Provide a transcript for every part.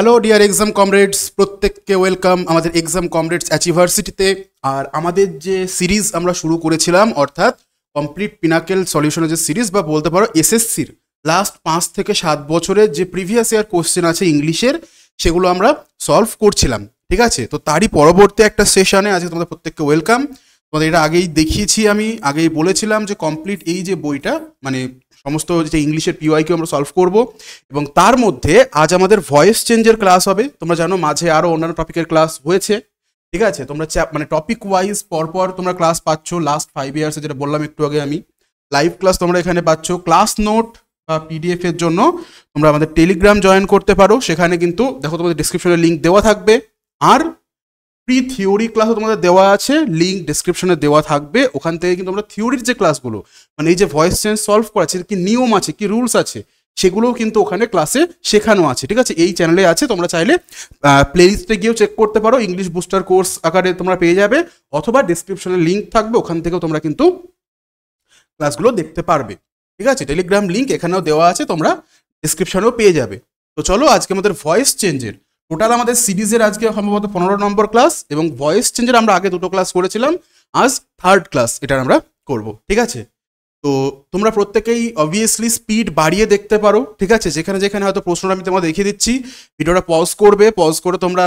Hello dear exam comrades, প্রত্যেককে welcome আমাদের exam comrades অ্যাচিভার্সিটিতে। আর আমাদের যে সিরিজ আমরা শুরু করেছিলাম, অর্থাৎ কমপ্লিট পিনাকেল সলিউশনের যে সিরিজ বা বলতে পারো এসএসসির লাস্ট 5 থেকে 7 বছরের যে প্রিভিয়াস ইয়ার কোশ্চেন আছে ইংলিশের, সেগুলো আমরা সলভ করছিলাম। ঠিক আছে, তো তারই পরবর্তী একটা সেশনে আজকে তোমাদের প্রত্যেককে ওয়েলকাম। তোমাদের এটা আগেই দেখিয়েছি, আমি আগেই বলেছিলাম যে কমপ্লিট এই যে বইটা, মানে সমস্ত যে ইংলিশের পিওয়াইকিউ আমরা সলভ করব, এবং তার মধ্যে আজ আমাদের ভয়েস চেঞ্জের ক্লাস হবে। তোমরা জানো মাঝে আরও অন্যান্য টপিকের ক্লাস হয়েছে। ঠিক আছে, তোমরা মানে টপিক ওয়াইজ পরপর তোমরা ক্লাস পাচ্ছ। লাস্ট 5 ইয়ার্সে যেটা বললাম একটু আগে, আমি লাইভ ক্লাস তোমরা এখানে পাচ্ছ। ক্লাস নোট বা পিডিএফ এর জন্য তোমরা আমাদের টেলিগ্রাম জয়েন করতে পারো। সেখানে কিন্তু দেখো তোমাদের ডিসক্রিপশনে লিঙ্ক দেওয়া থাকবে। আর প্রি থিওরি ক্লাসও তোমাদের দেওয়া আছে, লিঙ্ক ডিসক্রিপশনে দেওয়া থাকবে। ওখান থেকে কিন্তু আমরা থিওরির যে ক্লাসগুলো, মানে এই যে ভয়েস চেঞ্জ সলভ করা আছে, কি নিয়ম আছে, কি রুলস আছে, সেগুলোও কিন্তু ওখানে ক্লাসে শেখানো আছে। ঠিক আছে, এই চ্যানেলে আছে, তোমরা চাইলে প্লেলিস্টে গিয়েও চেক করতে পারো। ইংলিশ বুস্টার কোর্স আকারে তোমরা পেয়ে যাবে, অথবা ডিসক্রিপশনে লিঙ্ক থাকবে, ওখান থেকেও তোমরা কিন্তু ক্লাসগুলো দেখতে পারবে। ঠিক আছে, টেলিগ্রাম লিঙ্ক এখানেও দেওয়া আছে, তোমরা ডিসক্রিপশনেও পেয়ে যাবে। তো চলো, আজকে আমাদের ভয়েস চেঞ্জের টোটাল আমাদের সিরিজের আজকে সম্ভবত 15 নম্বর ক্লাস, এবং ভয়েস চেঞ্জের আমরা আগে 2টো ক্লাস করেছিলাম, আজ 3rd ক্লাস এটা আমরা করব। ঠিক আছে, তো তোমরা প্রত্যেকেই অবভিয়াসলি স্পিড বাড়িয়ে দেখতে পারো। ঠিক আছে, যেখানে যেখানে হয়তো প্রশ্নটা আমি তোমাদের দেখিয়ে দিচ্ছি, ভিডিওটা পজ করবে, পজ করে তোমরা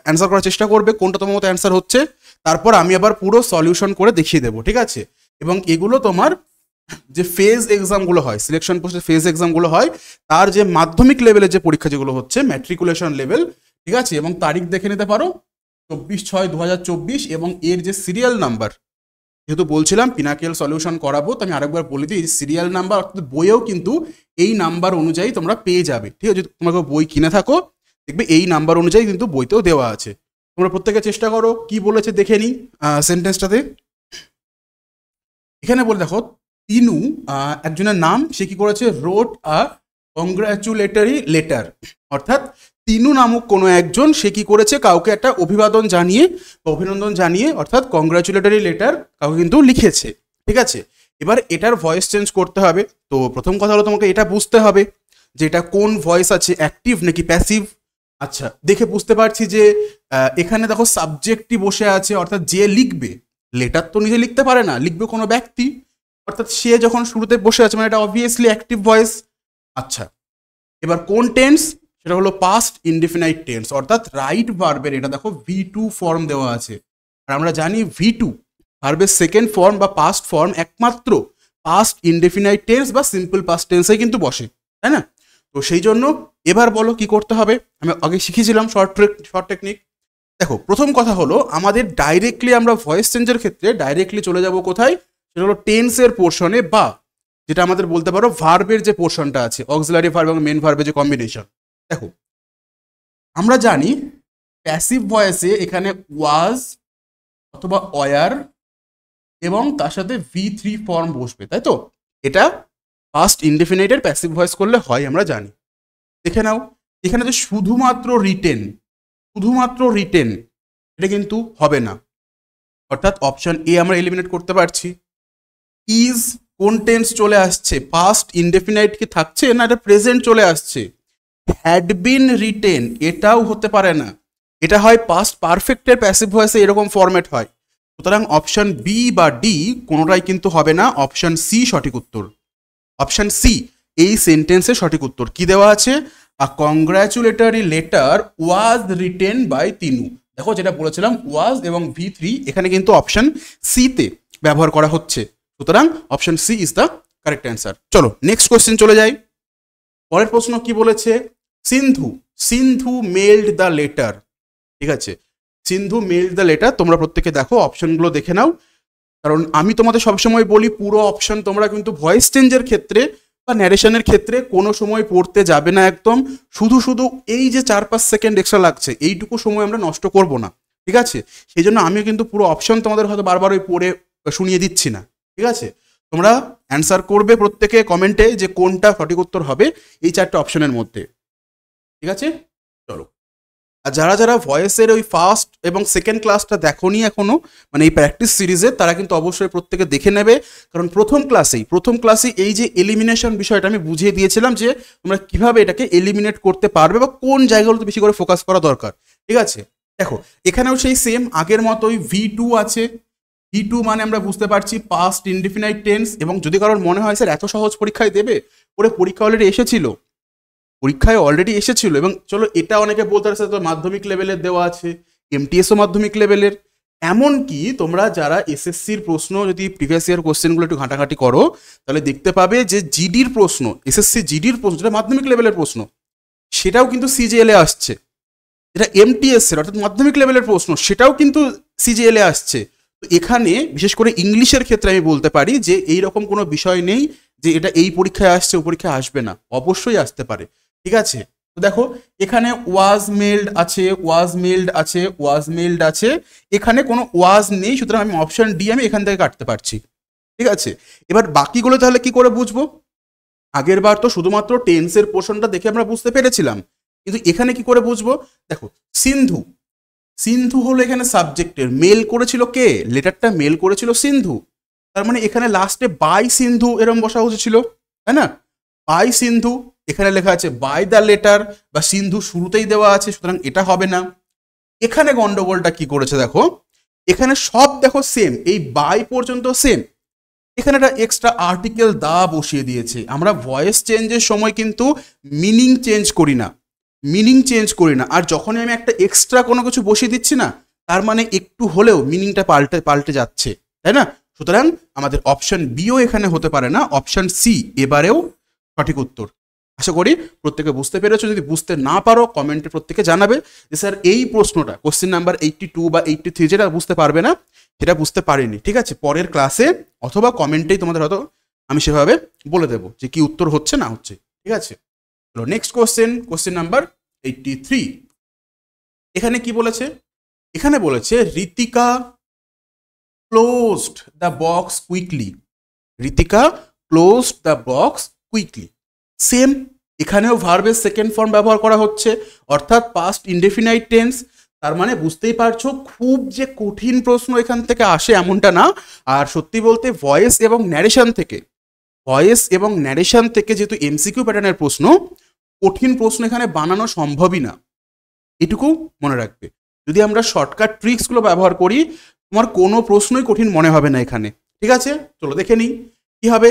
অ্যান্সার করার চেষ্টা করবে কোনটা তোমার মতো অ্যান্সার হচ্ছে। তারপর আমি আবার পুরো সলিউশন করে দেখিয়ে দেবো। ঠিক আছে, এবং এগুলো তোমার যে ফেজ এক্সামগুলো হয়, সিলেকশন পোস্টের ফেজ এক্সামগুলো হয়, তার যে মাধ্যমিক লেভেলের যে পরীক্ষা যেগুলো হচ্ছে, ম্যাট্রিকুলেশন লেভেল। ঠিক আছে, এবং তারিখ দেখে নিতে পারো 24/6/2024, এবং এর যে সিরিয়াল নাম্বার, যেহেতু বলছিলাম পিনাকেল সলিউশন করাবো, তো আমি আরেকবার বলে দিই, সিরিয়াল নাম্বার অর্থাৎ বইয়েও কিন্তু এই নাম্বার অনুযায়ী তোমরা পেয়ে যাবে। ঠিক আছে, যদি তোমাকে বই কিনে থাকো, দেখবে এই নাম্বার অনুযায়ী কিন্তু বইতেও দেওয়া আছে। তোমরা প্রত্যেকে চেষ্টা করো, কি বলেছে দেখে নিই সেন্টেন্সটাতে। এখানে বলে দেখো, তিনু একজনের নাম, সে কি করেছে, রোট আ কংগ্রাচুলেটরি লেটার। অর্থাৎ তিনু নামক কোনো একজন, সে কি করেছে, কাউকে একটা অভিবাদন জানিয়ে বা অভিনন্দন জানিয়ে, অর্থাৎ কংগ্রাচুলেটরি লেটার কাউকে কিন্তু লিখেছে। ঠিক আছে, এবার এটার ভয়েস চেঞ্জ করতে হবে। তো প্রথম কথা হলো, তোমাকে এটা বুঝতে হবে যে এটা কোন ভয়েস আছে, অ্যাক্টিভ নাকি প্যাসিভ। আচ্ছা, দেখে বুঝতে পারছি যে এখানে দেখো সাবজেক্টই বসে আছে, অর্থাৎ যে লিখবে, লেটার তো নিজে লিখতে পারে না, লিখবে কোনো ব্যক্তি, অর্থাৎ সে যখন শুরুতে বসে আছে, মানে এটা অবভিয়াসলি অ্যাক্টিভ ভয়েস। আচ্ছা, এবার কোন টেন্স, সেটা হলো পাস্ট ইনডিফিনাইট টেন্স, অর্থাৎ রাইট ভার্বের এটা দেখো V2 ফর্ম দেওয়া আছে। আর আমরা জানি V2 ভার্বের সেকেন্ড ফর্ম বা পাস্ট ফর্ম একমাত্র পাস্ট ইনডিফিনাইট টেন্স বা সিম্পল পাস্ট টেন্সে কিন্তু বসে, তাই না? তো সেই জন্য এবার বলো কি করতে হবে। আমি আগে শিখিয়েছিলাম শর্ট টেকনিক। দেখো, প্রথম কথা হলো, আমাদের ডাইরেক্টলি আমরা ভয়েস চেঞ্জের ক্ষেত্রে ডাইরেক্টলি চলে যাব কোথায়, সেটা হলো টেন্সের পোর্শনে, বা যেটা আমাদের বলতে পারো ভার্বের যে পোর্শনটা আছে, অক্সিলারি ভার্ব এবং মেন ভার্বের যে কম্বিনেশন। দেখো, আমরা জানি প্যাসিভ ভয়েসে এখানে ওয়াজ অথবা ওয়ার এবং তার সাথে V3 ফর্ম বসবে, তাই তো? এটা পাস্ট ইনডেফিনিটের প্যাসিভ ভয়েস করলে হয়, আমরা জানি। দেখে নাও, এখানে যে শুধুমাত্র রিটেন এটা কিন্তু হবে না, অর্থাৎ অপশন এ আমরা এলিমিনেট করতে পারছি। ইজ কোন টেন্স চলে আসছে, পাস্ট ইনডেফিনাইট কি থাকছে, না এটা প্রেজেন্ট চলে আসছে। হ্যাড বিন রিটেন এটাও হতে পারে না, এটা হয় পাস্ট পারফেক্টের প্যাসিভ ভয়েসে এরকম ফরম্যাট হয়। সুতরাং অপশন বি বা ডি কোনোটাই কিন্তু হবে না, অপশন সি সঠিক উত্তর। অপশন সি এই সেন্টেন্সের সঠিক উত্তর। কি দেওয়া আছে, a congratulatory letter was written by Tinu. দেখো, যেটা বলেছিলাম ওয়াজ এবং V3 এখানে কিন্তু অপশন সিতে ব্যবহার করা হচ্ছে। সুতরাং option C is the correct answer. চলো নেক্সট কোশ্চেন চলে যাই। পরের প্রশ্ন কি বলেছে, সিন্ধু মেইলড দ্য লেটার। ঠিক আছে, সিন্ধু মেইলড দ্য লেটার। তোমরা প্রত্যেকে দেখো, অপশনগুলো দেখে নাও, কারণ আমি তোমাদের সবসময় বলি পুরো অপশন তোমরা কিন্তু ভয়েস চেঞ্জের ক্ষেত্রে বা ন্যারেশনের ক্ষেত্রে কোনো সময় পড়তে যাবে না একদম। শুধু এই যে 4-5 সেকেন্ড এক্সট্রা লাগছে, এইটুকু সময় আমরা নষ্ট করব না। ঠিক আছে, সেই জন্য আমিও কিন্তু পুরো অপশন তোমাদের হয়তো বারবার ওই পড়ে শুনিয়ে দিচ্ছি না। ঠিক আছে, তোমরা অ্যান্সার করবে প্রত্যেকে কমেন্টে যে কোনটা সঠিক উত্তর হবে এই 4টে অপশনের মধ্যে। ঠিক আছে, চলো আর যারা যারা ভয়েসের ওই ফার্স্ট এবং সেকেন্ড ক্লাসটা দেখোনি এখনো, মানে এই প্র্যাকটিস সিরিজে, তারা কিন্তু অবশ্যই প্রত্যেকে দেখে নেবে। কারণ প্রথম ক্লাসেই এই যে এলিমিনেশন বিষয়টা আমি বুঝিয়ে দিয়েছিলাম যে তোমরা কিভাবে এটাকে এলিমিনেট করতে পারবে বা কোন জায়গাগুলোতে বেশি করে ফোকাস করা দরকার। ঠিক আছে, দেখো এখানেও সেই সেম আগের মতোই V2 আছে। V2 মানে আমরা বুঝতে পারছি পাস্ট ইনডিফিনাইট টেন্স। এবং যদি কারোর মনে হয় স্যার এত সহজ পরীক্ষায় দেবে, ওরে পরীক্ষা অলরেডি এসেছিল এবং চলো এটা অনেকে বলতে পারছে তো মাধ্যমিক লেভেলের দেওয়া আছে, MTSও মাধ্যমিক লেভেলের। এমনকি তোমরা যারা SSCর প্রশ্ন যদি প্রিভিয়াস ইয়ার কোশ্চেনগুলো একটু ঘাঁটাঘাঁটি করো, তাহলে দেখতে পাবে যে জিডির প্রশ্ন, SSC জিডির প্রশ্ন যেটা মাধ্যমিক লেভেলের প্রশ্ন, সেটাও কিন্তু CJL-এ আসছে। যেটা MTS-এর অর্থাৎ মাধ্যমিক লেভেলের প্রশ্ন, সেটাও কিন্তু CJL-এ আসছে। তো এখানে বিশেষ করে ইংলিশের ক্ষেত্রে আমি বলতে পারি যে এইরকম কোনো বিষয় নেই যে এটা এই পরীক্ষায় আসছে ও পরীক্ষায় আসবে না, অবশ্যই আসতে পারে। ঠিক আছে, তো দেখো এখানে ওয়াজ মেল্ড আছে, এখানে কোনো ওয়াজ নেই, সুতরাং আমি অপশন ডি আমি এখান থেকে কাটতে পারছি। ঠিক আছে, এবার বাকিগুলো তাহলে কি করে বুঝবো? আগের বার তো শুধুমাত্র টেন্সের পোর্শনটা দেখে আমরা বুঝতে পেরেছিলাম, কিন্তু এখানে কি করে বুঝবো? দেখো সিন্ধু হলো এখানে সাবজেক্টের, মেল করেছিল কে? লেটারটা মেল করেছিল সিন্ধু, তার মানে এখানে লাস্টে বাই সিন্ধু এরম বসা উচিত ছিল, তাই না? বাই সিন্ধু, এখানে লেখা আছে বাই দ্য লেটার বা সিন্ধু শুরুতেই দেওয়া আছে, সুতরাং এটা হবে না। এখানে গন্ডগোলটা কি করেছে দেখো, এখানে সব দেখো সেম, এই বাই পর্যন্ত সেম, এখানে একটা এক্সট্রা আর্টিকেল দা বসিয়ে দিয়েছে। আমরা ভয়েস চেঞ্জের সময় কিন্তু মিনিং চেঞ্জ করি না, আর যখনই আমি একটা এক্সট্রা কোনো কিছু বসিয়ে দিচ্ছি না, তার মানে একটু হলেও মিনিংটা পাল্টে যাচ্ছে, তাই না? সুতরাং আমাদের অপশন বিও এখানে হতে পারে না, অপশন সি এবারেও সঠিক উত্তর। আশা করি প্রত্যেকে বুঝতে পেরেছো। যদি বুঝতে না পারো কমেন্টে প্রত্যেকে জানাবে যে স্যার এই প্রশ্নটা কোশ্চেন নাম্বার 82 বা 83 যেটা বুঝতে পারবে না, সেটা বুঝতে পারিনি। ঠিক আছে, পরের ক্লাসে অথবা কমেন্টেই তোমাদের হয়তো আমি সেভাবে বলে দেবো যে কি উত্তর হচ্ছে না হচ্ছে। ঠিক আছে, চলো নেক্সট কোশ্চেন নাম্বার 83। এখানে কি বলেছে? এখানে বলেছে Ritika closed the box quickly. Same, এখানেও ভার্বের সেকেন্ড ফর্ম ব্যবহার করা হচ্ছে, অর্থাৎ পাস্ট ইনডেফিনাইট টেন্স। তার মানে বুঝতেই পারছো খুব যে কঠিন প্রশ্ন এখান থেকে আসে এমনটা না। আর সত্যি বলতে ভয়েস এবং ন্যারেশন থেকে যেহেতু এমসিকিউ প্যাটার্নের প্রশ্ন, কঠিন প্রশ্ন এখানে বানানো সম্ভবই না, এটুকু মনে রাখবে। যদি আমরা শর্টকাট ট্রিক্সগুলো ব্যবহার করি, তোমার কোনো প্রশ্নই কঠিন মনে হবে না এখানে। ঠিক আছে, চলো দেখে নিই কি হবে।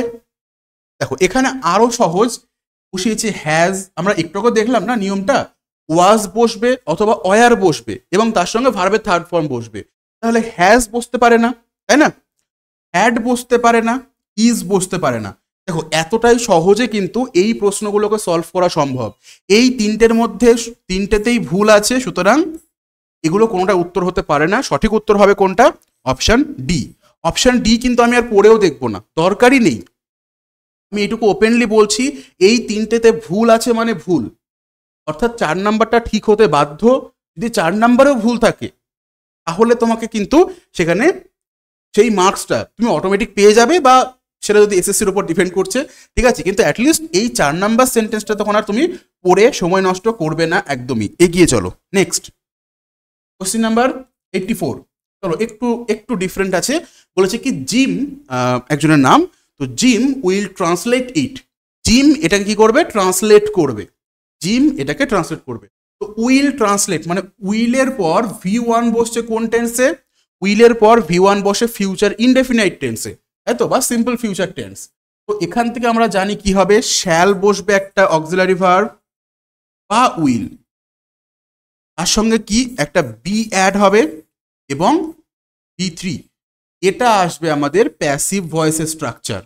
দেখো এখানে আরো সহজ বসিয়েছে হ্যাজ, আমরা একটু আগে দেখলাম না নিয়মটা, ওয়াজ বসবে অথবা ওয়ার বসবে এবং তার সঙ্গে ভার্বের থার্ড ফর্ম বসবে। তাহলে হ্যাজ বসতে পারে না, তাই না? হ্যাড বসতে পারে না, ইজ বসতে পারে না। দেখো এতটাই সহজে কিন্তু এই প্রশ্নগুলোকে সলভ করা সম্ভব। এই তিনটের মধ্যে তিনটেতেই ভুল আছে, সুতরাং এগুলো কোনোটা উত্তর হতে পারে না। সঠিক উত্তর হবে কোনটা? Option D. কিন্তু আমি আর পড়েও দেখবো না, দরকারই নেই। আমি এটুকু ওপেনলি বলছি, এই তিনটেতে ভুল আছে মানে ভুল, অর্থাৎ 4 নাম্বারটা ঠিক হতে বাধ্য। যদি 4 নাম্বারেও ভুল থাকে তাহলে তোমাকে কিন্তু সেখানে সেই মার্কসটা তুমি অটোমেটিক পেয়ে যাবে, বা সেটা যদি এসএসসির উপর ডিপেন্ড করছে। ঠিক আছে, কিন্তু অ্যাটলিস্ট এই 4 নাম্বার সেন্টেন্সটা তখন আর তুমি পড়ে সময় নষ্ট করবে না একদমই। এগিয়ে চলো নেক্সট কোশ্চেন নাম্বার 84। চলো একটু ডিফারেন্ট আছে। বলেছে কি জিম একজনের নাম, তো gym will translate it. Gym এটাকে কি করবে? ট্রান্সলেট করবে। তো উইল ট্রান্সলেট মানে উইলের পর V1 বসছে কোন টেন্সে? উইলের পর V1 বসে ফিউচার ইনডেফিনাইট টেন্সে, তাই তো, বা সিম্পল ফিউচার টেন্স। তো এখান থেকে আমরা জানি কি হবে, শ্যাল বসবে একটা অক্সিলারি ভার্ব বা উইল, তার সঙ্গে কি একটা বি অ্যাড হবে এবং V3, এটা আসবে আমাদের প্যাসিভ ভয়েসের স্ট্রাকচার।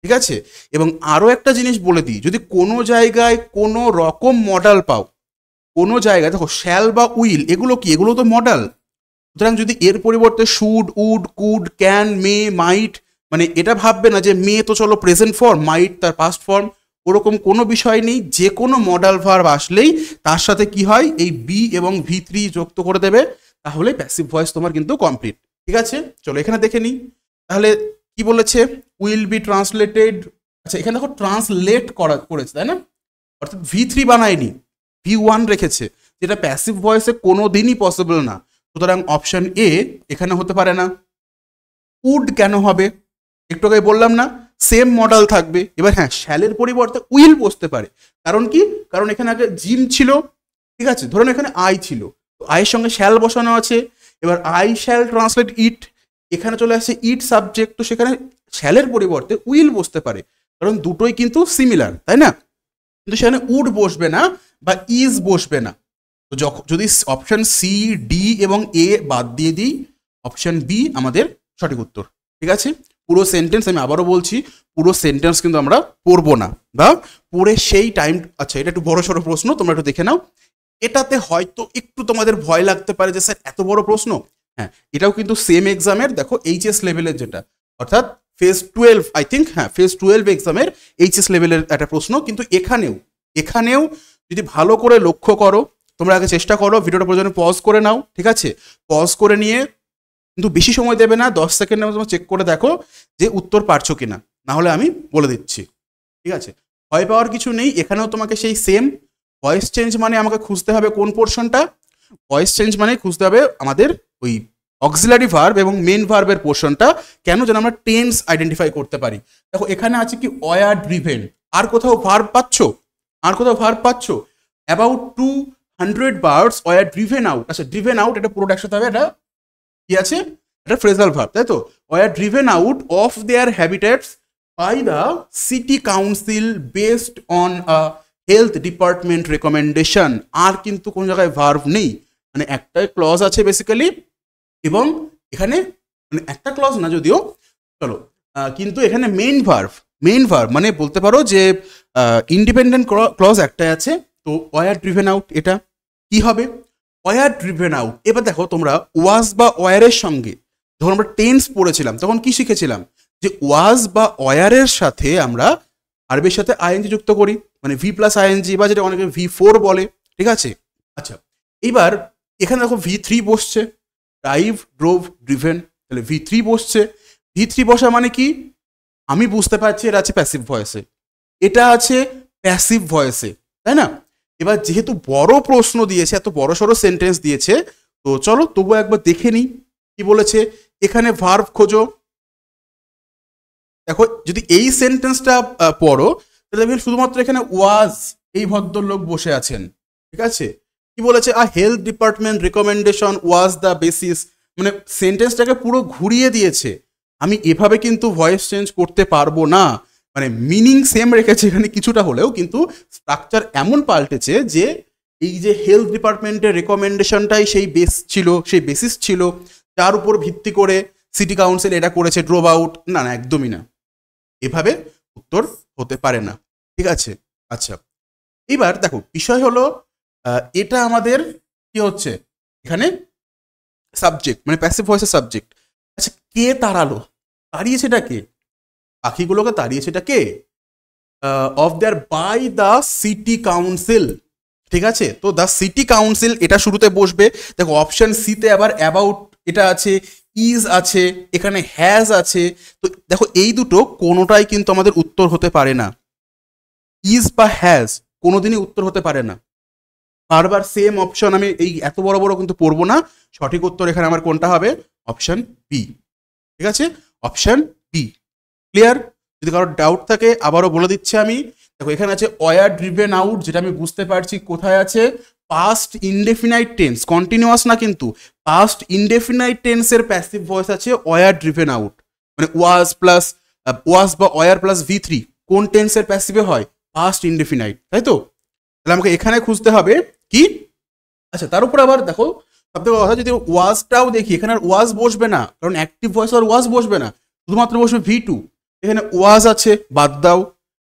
ঠিক আছে, এবং আরো একটা জিনিস বলে দিই, যদি কোনো জায়গায় কোনো রকম মডাল পাও, কোনো জায়গায় দেখো শ্যাল বা উইল এগুলো তো মডাল। সুতরাং যদি এর পরিবর্তে শুড, উড, কুড, ক্যান, মে, মাইট, মানে এটা ভাববে না যে মে তো চলো প্রেজেন্ট ফর্ম, মাইট তার পাস্ট ফর্ম, ওরকম কোনো বিষয় নেই। যে কোনো মডাল ভার্ব আসলেই তার সাথে কি হয়, এই বি এবং V3 যুক্ত করে দেবে, তাহলে প্যাসিভ ভয়েস তোমার কিন্তু কমপ্লিট। ঠিক আছে, চলো এখানে দেখে নিই তাহলে কি বলেছে, উইল বি ট্রান্সলেটেড। আচ্ছা এখানে দেখো ট্রান্সলেট করেছে, তাই না? অর্থাৎ V3 বানায়নি, V1 রেখেছে। যেটা প্যাসিভ ভয়েসে কোনোদিনই পসিবল না। সুতরাং অপশন এ এখানে হতে পারে না। উড কেন হবে? একটু আগে বললাম না, সেম মডেল থাকবে। এবার হ্যাঁ, শ্যালের পরিবর্তে উইল বসতে পারে। কারণ কি? কারণ এখানে আগে জিম ছিল, ঠিক আছে, ধরুন এখানে আই ছিল, তো আইয়ের সঙ্গে শ্যাল বসানো আছে। এবার আই শ্যাল ট্রান্সলেট ইট, এখানে চলে আসছে ইট সাবজেক্ট, তো সেখানে শ্যালের পরিবর্তে উইল বসতে পারে, কারণ দুটোই কিন্তু সিমিলার, তাই না? কিন্তু সেখানে উড বসবে না বা ইজ বসবে না। তো যখন যদি অপশন সি, ডি এবং এ বাদ দিয়ে দিই, অপশন বি আমাদের সঠিক উত্তর। ঠিক আছে, পুরো সেন্টেন্স আমি আবারও বলছি, পুরো সেন্টেন্স কিন্তু আমরা পড়বো না বা পড়ে সেই টাইম। আচ্ছা, এটা একটু বড় সড়ো প্রশ্ন, তোমরা একটু দেখে নাও। এটাতে হয়তো একটু তোমাদের ভয় লাগতে পারে যে স্যার এত বড় প্রশ্ন। হ্যাঁ, এটাও কিন্তু সেম এক্সামের, দেখো এইচএস লেভেলের, যেটা অর্থাৎ ফেজ 12, আই থিঙ্ক, হ্যাঁ ফেজ 12 এক্সামের এইচএস লেভেলের একটা প্রশ্ন। কিন্তু এখানেও যদি ভালো করে লক্ষ্য করো, তোমরা আগে চেষ্টা করো, ভিডিওটা প্রয়োজনে পজ করে নাও, ঠিক আছে, পজ করে নিয়ে কিন্তু বেশি সময় দেবে না, 10 সেকেন্ডের মতো চেক করে দেখো যে উত্তর পারছো কিনা, না হলে আমি বলে দিচ্ছি। ঠিক আছে, ভয় পাওয়ার কিছু নেই, এখানেও তোমাকে সেই সেম ভয়েস চেঞ্জ মানে আমাকে খুঁজতে হবে কোন পোর্শনটা। ভয়েস চেঞ্জ মানে খুঁজতে হবে আমাদের ওই অক্সিলারি ভার্ব এবং মেন ভার্বের পোর্শনটা, কেন যেন আমরা টেন্স আইডেন্টিফাই করতে পারি। দেখো এখানে আছে কি ওয়ার ড্রিভেন, আর কোথাও ভার্ব পাচ্ছ? About 200 birds war driven out. আচ্ছা, ড্রিভেন আউট এটা পুরোটা একসাথে হবে, এটা কি আছে? এটা ফ্রেজাল ভার্ব, তাই তো? Were driven out of their habitats by the city council based on a health department recommendation. আর কিন্তু কোন জায়গায় ভার্ব নেই, মানে একটাই ক্লজ আছে বেসিক্যালি, এবং এখানে মানে একটা ক্লজ না যদিও, চলো, কিন্তু এখানে মেইন ভার্ব মানে বলতে পারো যে ইন্ডিপেন্ডেন্ট ক্লজ একটাই আছে। তো ওয়ার ড্রিভেন আউট এটা কি হবে? Were driven out. এবার দেখো তোমরা ওয়াজ বা ওয়ারের সঙ্গে যখন আমরা টেন্স পড়েছিলাম তখন কি শিখেছিলাম? যে ওয়াজ বা ওয়ারের সাথে আমরা ভার্বের সাথে আইএনজি যুক্ত করি, মানে ভি প্লাস আইএনজি, বা যেটা অনেকে V4 বলে, ঠিক আছে? আচ্ছা, এইবার এখানে দেখো V3 বসছে, ড্রাইভ, ড্রোভ, ড্রিভেন, তাহলে V3 বসছে। V3 বসা মানে কি? আমি বুঝতে পারছি এটা আছে প্যাসিভ ভয়েসে, এটা আছে প্যাসিভ ভয়েসে, তাই না? এবার যেহেতু বড় প্রশ্ন দিয়েছে, এত বড় সড়ো সেন্টেন্স দিয়েছে, তো চলো তবুও একবার দেখে নিই কি বলেছে। এখানে ভার্ব খোঁজো। দেখো যদি এই সেন্টেন্সটা পড়ো তাহলে দেখবে শুধুমাত্র এখানে ওয়াজ, এই ভদ্রলোক বসে আছেন, ঠিক আছে? কি বলেছে? A health department recommendation was the basis, মানে সেন্টেন্সটাকে পুরো ঘুরিয়ে দিয়েছে। আমি এভাবে কিন্তু ভয়েস চেঞ্জ করতে পারবো না, মানে মিনিং সেম রেখেছে এখানে কিছুটা হলেও, কিন্তু স্ট্রাকচার এমন পাল্টেছে যে এই যে হেলথ ডিপার্টমেন্টের রেকমেন্ডেশনটাই সেই বেসিস ছিল, তার উপর ভিত্তি করে সিটি কাউন্সিল এটা করেছে, ড্রপ আউট। না না, একদমই না, এভাবে উত্তর হতে পারে না, ঠিক আছে? আচ্ছা, এবার দেখো বিষয় হলো এটা আমাদের কি হচ্ছে এখানে সাবজেক্ট, মানে প্যাসিভ ভয়েসের সাবজেক্ট। আচ্ছা, কে তাড়িয়েছেটা কে? পাখিগুলোকে তাড়িয়েছেটা কে? Of their by the city council, ঠিক আছে? তো দ্য সিটি কাউন্সিল এটা শুরুতে বসবে। দেখো অপশন সিতে আবার অ্যাবাউট এটা আছে, ইজ আছে, এখানে হ্যাজ আছে। তো দেখো এই দুটো কোনোটাই কিন্তু আমাদের উত্তর হতে পারে না। ইজ বা হ্যাজ কোনোদিনই উত্তর হতে পারে না। বারবার সেম অপশন আমি এই এত বড় বড় কিন্তু পড়বো না। সঠিক উত্তর এখানে আমার কোনটা হবে? অপশন বি, ঠিক আছে? Option B. ক্লিয়ার? যদি কারোর ডাউট থাকে আবারও বলে দিচ্ছি আমি। দেখো এখানে আছে ওয়ার ড্রিভেন আউট, যেটা আমি বুঝতে পারছি কোথায় আছে, পাস্ট ইনডেফিনাইট টেন্স, কন্টিনিউয়াস না কিন্তু, পাস্ট ইনডেফিনাইট টেন্সের প্যাসিভ ভয়েস আছে ওয়ার ড্রিভেন আউট, মানে ওয়াজ বা ওয়ার প্লাস V3 কোন টেন্সের প্যাসিভে হয়? পাস্ট ইনডেফিনাইট, তাই তো? তাহলে আমাকে এখানে খুঁজতে হবে কি? আচ্ছা, তার উপর আবার দেখো সবথেকে কথা, যদি ওয়াজটাও দেখি, এখানে আর ওয়াজ বসবে না, কারণ অ্যাক্টিভ ভয়েস আর ওয়াজ বসবে না, শুধুমাত্র বসবে V2। এখানে ওয়াজ আছে, বাদ দাও।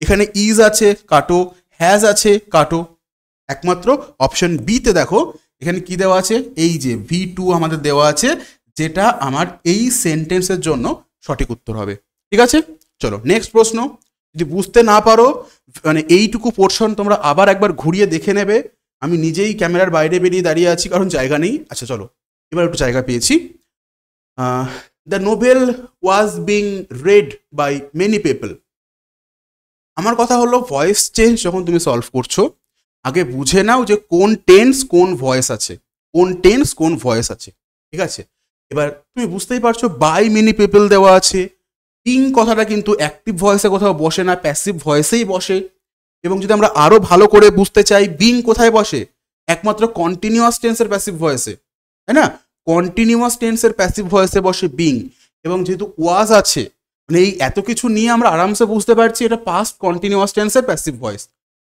এখানে ইজ আছে, কাটো। হ্যাজ আছে, কাটো। একমাত্র অপশন বিতে দেখো এখানে কি দেওয়া আছে, এই যে V2 আমাদের দেওয়া আছে, যেটা আমার এই সেন্টেন্সের জন্য সঠিক উত্তর হবে। ঠিক আছে, চলো নেক্সট প্রশ্ন। যদি বুঝতে না পারো, মানে এইটুকু পোর্শন তোমরা আবার একবার ঘুরিয়ে দেখে নেবে। আমি নিজেই ক্যামেরার বাইরে বেরিয়ে দাঁড়িয়ে আছি, কারণ জায়গা নেই। আচ্ছা চলো, এবার একটু জায়গা পেয়েছি। The novel was being read by many people. আমার কথা হলো ভয়েস চেঞ্জ যখন তুমি সলভ করছো, আগে বুঝে নাও যে কোন টেন্স কোন ভয়েস আছে, কোন টেন্স কোন ভয়েস আছে, ঠিক আছে। এবার তুমি বুঝতেই পারছো বাই মেনি পিপল দেওয়া আছে, বিং কথাটা কিন্তু অ্যাক্টিভ ভয়েসে কোথাও বসে না, প্যাসিভ ভয়েসেই বসে। এবং যদি আমরা আরো ভালো করে বুঝতে চাই বিং কোথায় বসে, একমাত্র কন্টিনিউয়াস টেন্সের প্যাসিভ ভয়েসে, তাই না? কন্টিনিউয়াস টেন্সের প্যাসিভ ভয়েসে বসে বিং। এবং যেহেতু ওয়াজ আছে, মানে এই এত কিছু নিয়ে আমরা আরামসে বুঝতে পারছি এটা পাস্ট কন্টিনিউয়াস টেন্সের প্যাসিভ ভয়েস।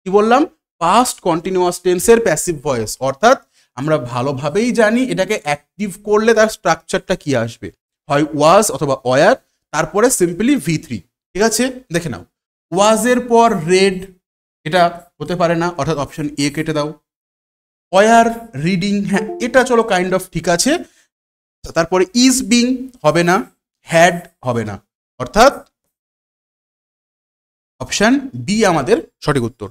কি বললাম? পাস্ট কন্টিনিউয়াস টেন্সের প্যাসিভ ভয়েস, অর্থাৎ আমরা ভালোভাবেই জানি এটাকে অ্যাক্টিভ করলে তার স্ট্রাকচারটা কি আসবে, হয় ওয়াজ অথবা ওয়ার, তারপরে সিম্পলি V3, ঠিক আছে। দেখে নাও, ওয়াজের পর রেড, এটা হতে পারে না, অর্থাৎ অপশন এ কেটে দাও। ওয়ার রিডিং, হ্যাঁ এটা চলো কাইন্ড অফ ঠিক আছে। তারপরে ইজ বিং হবে না, হ্যাড হবে না, অর্থাৎ অপশন বি আমাদের সঠিক উত্তর।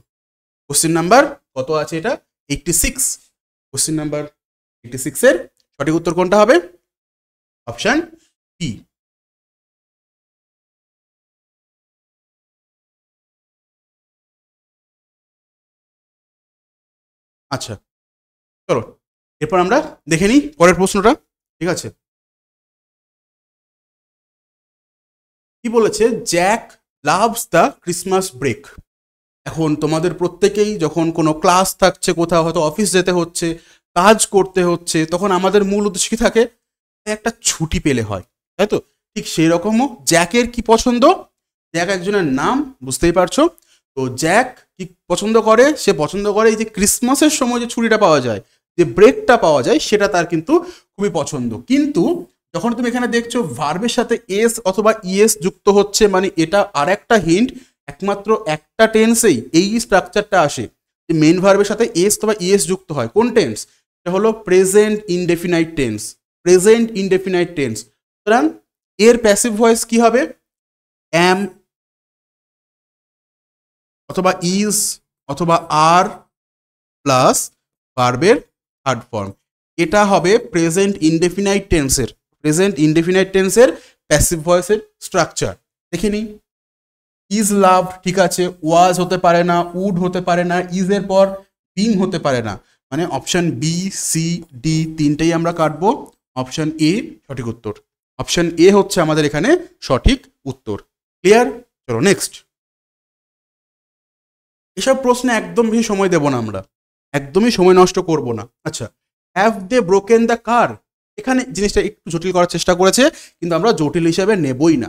কোশ্চেন নাম্বার কত আছে এটা? 86। কোশ্চেন নাম্বার 86 এর সঠিক উত্তর কোনটা হবে? Option B. আচ্ছা চলো এরপর আমরা দেখে নিই পরের প্রশ্নটা, ঠিক আছে। কি বলেছে? Jack loves the Christmas break. এখন তোমাদের প্রত্যেকেই যখন কোনো ক্লাস থাকছে, কোথাও হয়তো অফিস যেতে হচ্ছে, কাজ করতে হচ্ছে, তখন আমাদের মূল উদ্দেশ্য কি থাকে? একটা ছুটি পেলে হয়, তাই তো? ঠিক সেই রকমও জ্যাকের কি পছন্দ? জ্যাক একজনের নাম, বুঝতেই পারছো। তো জ্যাক কি পছন্দ করে? সে পছন্দ করে এই যে ক্রিসমাসের সময় যে ছুটিটা পাওয়া যায়, যে ব্রেকটা পাওয়া যায়, সেটা তার কিন্তু খুবই পছন্দ। কিন্তু যখন তুমি এখানে দেখছো ভার্বের সাথে এস অথবা ইএস যুক্ত হচ্ছে, মানে এটা আর একটা হিন্ট, একমাত্র একটা টেন্সেই এই স্ট্রাকচারটা আসে যে মেন ভার্বের সাথে এস অথবা ইএস যুক্ত হয়। কোন টেন্স? এটা হলো present indefinite tense, present indefinite tense. সুতরাং এর প্যাসিভ ভয়েস কি হবে? অ্যাম অথবা ইজ অথবা আর প্লাস ভার্বের থার্ড ফর্ম, এটা হবে প্রেজেন্ট ইনডেফিনাইট টেন্সের, প্রেজেন্ট ইনডেফিনাইট টেন্সের প্যাসিভ ভয়েসের স্ট্রাকচার। দেখে নিই। ইজ লাভ, ঠিক আছে, ওয়াজ হতে পারে না, উড হতে পারে না, ইজ এর পর বিং হতে পারে না, মানে অপশন বি সি ডি তিনটেই আমরা কাটবো। অপশন এ সঠিক উত্তর, অপশন এ হচ্ছে আমাদের এখানে সঠিক উত্তর। ক্লিয়ার? চলো নেক্সট। এসব প্রশ্নে একদম বেশি সময় দেব না আমরা, একদমই সময় নষ্ট করব না। আচ্ছা, have they broken the car, এখানে জিনিসটা একটু জটিল করার চেষ্টা করেছে, কিন্তু আমরা জটিল হিসেবে নেবই না।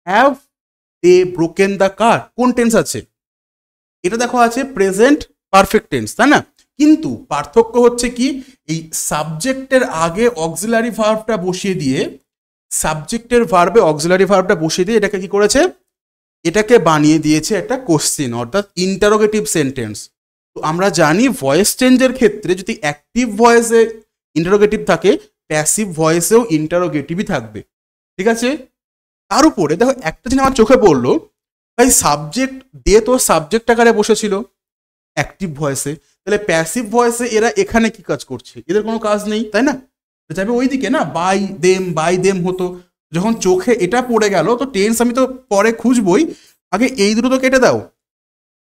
Have they broken the car কোন টেন্স আছে? এটা দেখো আছে প্রেজেন্ট পারফেক্ট টেন্স, তাই না? কিন্তু পার্থক্য হচ্ছে কি, এই সাবজেক্টের আগে অক্সিলারি ভার্বটা বসিয়ে দিয়ে, সাবজেক্টের ভার্বে অক্সিলারি ভার্বটা বসিয়ে দিয়ে এটাকে কি করেছে? এটাকে বানিয়ে দিয়েছে একটা কোশ্চেন, অর্থাৎ ইন্টারোগেটিভ সেন্টেন্স। তো আমরা জানি ভয়েস চেঞ্জের ক্ষেত্রে যদি অ্যাক্টিভ ভয়েসে ইন্টারোগেটিভ থাকে, প্যাসিভ ভয়েসেও ইন্টারোগেটিভই থাকবে, ঠিক আছে। তার উপরে দেখো একটা জিনিস আমার চোখে পড়লো, ভাই সাবজেক্ট দিয়ে তো সাবজেক্ট আকারে বসেছিল অ্যাক্টিভ ভয়েসে, তাহলে প্যাসিভ ভয়েসে এরা এখানে কি কাজ করছে? এদের কোনো কাজ নেই, তাই না? যাবে ওইদিকে না, বাই দেম হতো। যখন চোখে এটা পড়ে গেল, তো টেন্স আমি তো পরে খুঁজবই, আগে এই দুটো তো কেটে দাও,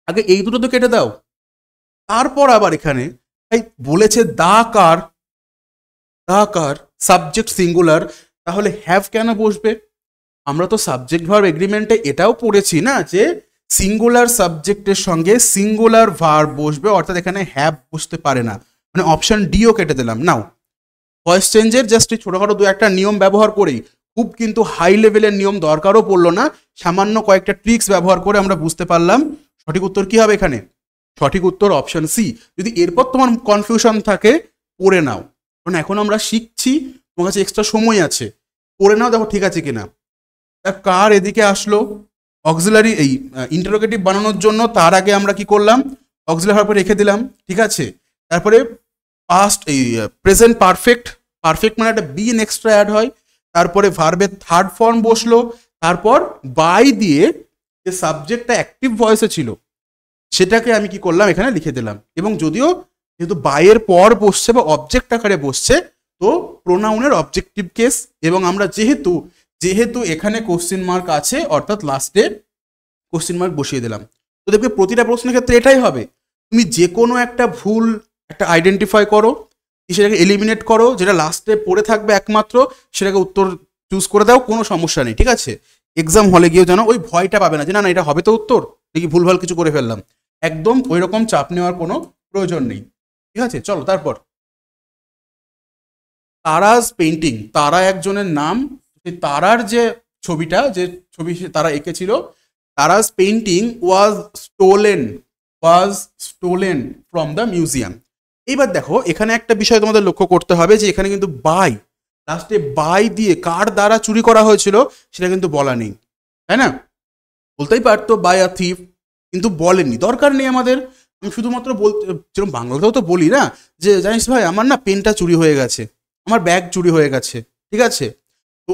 আগে এই দুটো তো কেটে দাও। তারপর আবার এখানে বলেছে দা কার, দা কার সাবজেক্ট সিঙ্গুলার, তাহলে হ্যাভ কেন বসবে? আমরা তো সাবজেক্ট ভার্ব এগ্রিমেন্টে এটাও পড়েছি না যে সিঙ্গুলার সাবজেক্টের সঙ্গে সিঙ্গুলার ভার্ব বসবে, অর্থাৎ এখানে হ্যাভ বসতে পারে না, মানে অপশন ডিও কেটে দিলাম। নাও ভয়েস চেঞ্জের জাস্ট ছোটখাটো দু একটা নিয়ম ব্যবহার করেই, খুব কিন্তু হাই লেভেলের নিয়ম দরকারও পড়লো না, সামান্য কয়েকটা ট্রিক্স ব্যবহার করে আমরা বুঝতে পারলাম সঠিক উত্তর কি হবে এখানে। সঠিক উত্তর অপশন সি। যদি এরপর তোমার কনফিউশন থাকে পড়ে নাও, কারণ এখন আমরা শিখছি, তোমার কাছে এক্সট্রা সময় আছে, পড়ে নাও দেখো ঠিক আছে কিনা। কার এদিকে আসলো অক্সিলারি এই ইন্টারোগেটিভ বানানোর জন্য, তার আগে আমরা কি করলাম? অক্সিলারি ভার্ব রেখে দিলাম, ঠিক আছে। তারপরে পাস্ট এই প্রেজেন্ট পারফেক্ট, পারফেক্ট মানে একটা বিন এক্সট্রা অ্যাড হয়, তারপরে ভার্বের থার্ড ফর্ম বসলো, তারপর বাই দিয়ে যে সাবজেক্টটা অ্যাক্টিভ ভয়েসে ছিল সেটাকে আমি কি করলাম এখানে লিখে দিলাম। এবং যদিও যেহেতু বাইয়ের পর বসছে বা অবজেক্ট আকারে বসছে, তো প্রোনাউনের অবজেক্টিভ কেস, এবং আমরা যেহেতু যেহেতু এখানে কোশ্চেন মার্ক আছে, অর্থাৎ লাস্টে কোশ্চেন মার্ক বসিয়ে দিলাম। তো দেখবে প্রতিটা প্রশ্নের ক্ষেত্রে এটাই হবে, তুমি যে কোনো একটা ভুল একটা আইডেন্টিফাই করো, সেটাকে এলিমিনেট করো, যেটা লাস্টে পড়ে থাকবে একমাত্র সেটাকে উত্তর চুজ করে দাও, কোনো সমস্যা নেই, ঠিক আছে? এক্সাম হলে গিয়েও জানো ওই ভয়টা পাবে না যে না না এটা হবে তো উত্তর, নাকি ভুলভাল কিছু করে ফেললাম। একদম ওই রকম চাপ নেওয়ার কোনো প্রয়োজন নেই, ঠিক আছে? চলো তারপর তারাজ পেন্টিং, তারা একজনের নাম, সেই তারার যে ছবিটা, যে ছবি তারা এঁকেছিল, Tara's painting was stolen from the museum. এইবার দেখো এখানে একটা বিষয় তোমাদের লক্ষ্য করতে হবে যে এখানে কিন্তু বাই, লাস্টে বাই দিয়ে কার দ্বারা চুরি করা হয়েছিল সেটা কিন্তু বলা নেই, তাই না? বলতেই পারতো বাই আ থিফ, কিন্তু বলেনি, দরকার নেই আমাদের। আমি শুধুমাত্র বলতে, যেরকম বাংলাতেও তো বলি না যে জানিস ভাই আমার না পেনটা চুরি হয়ে গেছে, আমার ব্যাগ চুরি হয়ে গেছে, ঠিক আছে? তো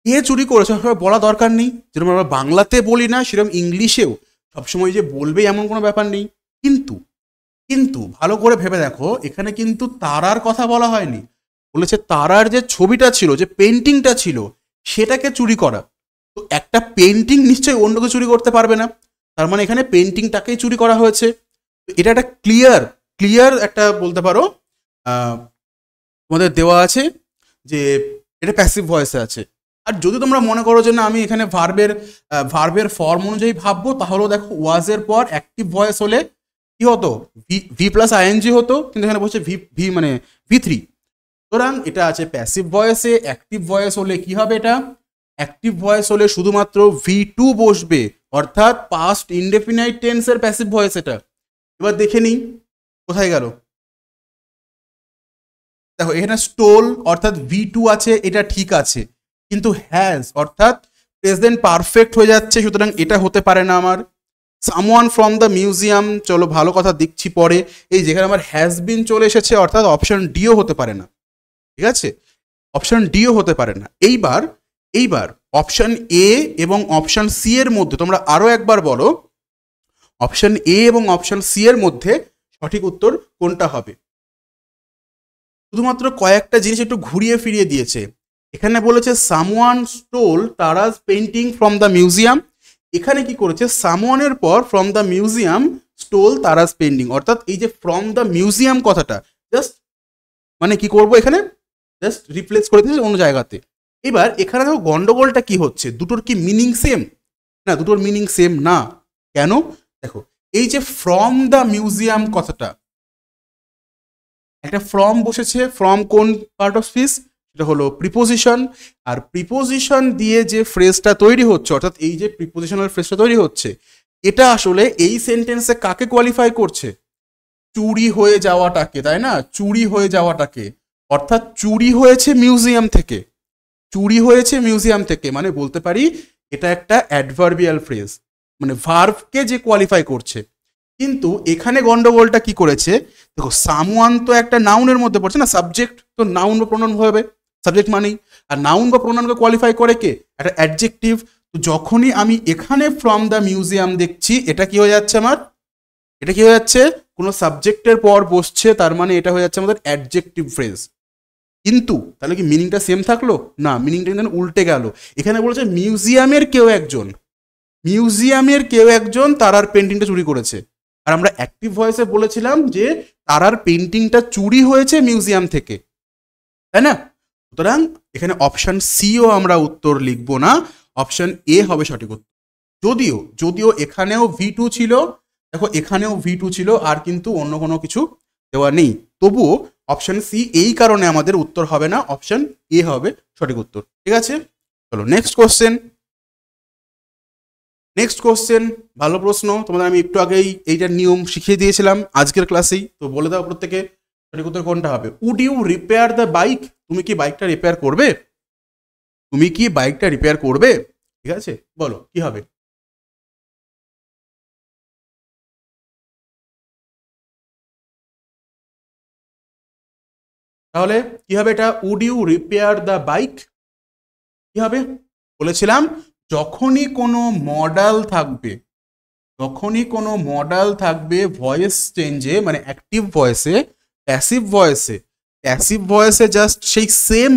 কে চুরি করেছে বলা দরকার নেই, যেরকম আমরা বাংলাতে বলি না সেরকম ইংলিশেও সবসময় যে বলবে এমন কোনো ব্যাপার নেই। কিন্তু কিন্তু ভালো করে ভেবে দেখো এখানে কিন্তু তারার কথা বলা হয়নি, বলেছে তারার যে ছবিটা ছিল, যে পেন্টিংটা ছিল সেটাকে চুরি করা। তো একটা পেন্টিং নিশ্চয়ই অন্যকে চুরি করতে পারবে না, তার মানে এখানে পেন্টিংটাকেই চুরি করা হয়েছে। এটা একটা ক্লিয়ার ক্লিয়ার একটা বলতে পারো তোমাদের দেওয়া আছে যে এটা প্যাসিভ ভয়েসে আছে। আর যদি তোমরা মনে করো যে না আমি এখানে ভার্বের ফর্ম অনুযায়ী ভাববো, তাহলেও দেখো ওয়াজের পর অ্যাক্টিভ ভয়েস হলে কি হতো, ভি প্লাস আইএনজি হতো, কিন্তু এখানে বলছে ভি মানে V3। সুতরাং এটা আছে প্যাসিভ ভয়েসে। অ্যাক্টিভ ভয়েস হলে কি হবে, এটা অ্যাক্টিভ ভয়েস হলে শুধুমাত্র V2 বসবে, অর্থাৎ পাস্ট ইনডেফিনাইট টেন্সের প্যাসিভ ভয়েস এটা। এবার দেখে নিই কোথায় গেল। দেখো এখানে স্টোল অর্থাৎ V2 আছে, এটা ঠিক আছে, কিন্তু হ্যাজ অর্থাৎ প্রেজেন্ট পারফেক্ট হয়ে যাচ্ছে, সুতরাং এটা হতে পারে না আমার। সামওয়ান ফ্রম দ্য মিউজিয়াম, চলো ভালো কথা দেখছি পরে, এই যেখানে আমার হ্যাজ বিন চলে এসেছে, অর্থাৎ অপশন ডিও হতে পারে না, ঠিক আছে? অপশন ডিও হতে পারে না। এইবার অপশন এ এবং অপশন সি এর মধ্যে তোমরা আরো একবার বলো, অপশন এ এবং অপশন সি এর মধ্যে সঠিক উত্তর কোনটা হবে? শুধুমাত্র কয়েকটা জিনিস একটু ঘুরিয়ে ফিরিয়ে দিয়েছে। এখানে বলেছে someone stole Tara's painting from the museum, এখানে কি করেছে সামওয়ানের পর from the museum stole Tara's painting, অর্থাৎ এই যে ফ্রম দ্য মিউজিয়াম কথাটা জাস্ট মানে কি করবো এখানে, জাস্ট রিপ্লেস করে দিয়েছে অন্য জায়গাতে। এবার এখানে দেখো গন্ডগোলটা কি হচ্ছে, দুটোর কি মিনিং সেম? না, দুটোর মিনিং সেম না। কেন? দেখো এই যে ফ্রম দ্য মিউজিয়াম কথাটা, একটা ফ্রম বসেছে, ফ্রম কোন পার্ট অফ স্পিচ, সেটা হলো প্রিপোজিশন। আর প্রিপোজিশন দিয়ে যে ফ্রেজটা তৈরি হচ্ছে, অর্থাৎ এই যে প্রিপোজিশনাল ফ্রেজটা তৈরি হচ্ছে, এটা আসলে এই সেন্টেন্সে কাকে কোয়ালিফাই করছে? চুরি হয়ে যাওয়াটাকে, তাই না? চুরি হয়ে যাওয়াটাকে, অর্থাৎ চুরি হয়েছে মিউজিয়াম থেকে, চুরি হয়েছে মিউজিয়াম থেকে, মানে বলতে পারি এটা একটা অ্যাডভার্বিয়াল ফ্রেজ, মানে ভার্বকে যে কোয়ালিফাই করছে। কিন্তু এখানে গন্ডগোলটা কি করেছে, দেখো সামওয়ান তো একটা নাউনের মধ্যে পড়ছে না, সাবজেক্ট, তো নাউন বা প্রোনাউন হবে, সাবজেক্ট মানেই। আর নাউন বা প্রোনাউনকে কোয়ালিফাই করে কে? একটা অ্যাডজেক্টিভ। তো যখনই আমি এখানে ফ্রম দ্য মিউজিয়াম দেখছি, এটা কি হয়ে যাচ্ছে আমার, এটা কি হয়ে যাচ্ছে, কোনো সাবজেক্টের পর বসছে, তার মানে এটা হয়ে যাচ্ছে আমাদের অ্যাডজেক্টিভ ফ্রেজ। কিন্তু তাহলে কি মিনিংটা সেম থাকলো না, মিনিংটা কিন্তু উল্টে গেল। এখানে বলেছে মিউজিয়ামের কেউ একজন তারার পেন্টিংটা চুরি করেছে, আর আমরা অ্যাক্টিভ ভয়েসে বলেছিলাম যে তারার পেন্টিংটা চুরি হয়েছে মিউজিয়াম থেকে, তাই না? সুতরাং এখানে অপশন সিও আমরা উত্তর লিখবো না, অপশন এ হবে সঠিক উত্তর। যদিও এখানেও V2 ছিল, দেখো এখানেও V2 ছিল, আর কিন্তু অন্য কোনো কিছু দেওয়া নেই, তবুও অপশন সি এই কারণে আমাদের উত্তর হবে না, অপশন এ হবে সঠিক উত্তর, ঠিক আছে? চলো নেক্সট কোশ্চেন। ভালো প্রশ্ন, তোমাদের আমি একটু আগেই এইটার নিয়ম শিখিয়ে দিয়েছিলাম আজকের ক্লাসেই, তো বলে দাও প্রত্যেকে সঠিক উত্তর কোনটা হবে। Would you repair the bike, তুমি কি বাইকটা রিপেয়ার করবে? ঠিক আছে, বলো কি হবে। তাহলে কি হবে এটা, would you repair the bike, কি হবে? বলেছিলাম যখনই কোনো মডাল থাকবে ভয়েস চেঞ্জে, মানে অ্যাক্টিভ ভয়েসে, প্যাসিভ ভয়েসে জাস্ট সেই সেম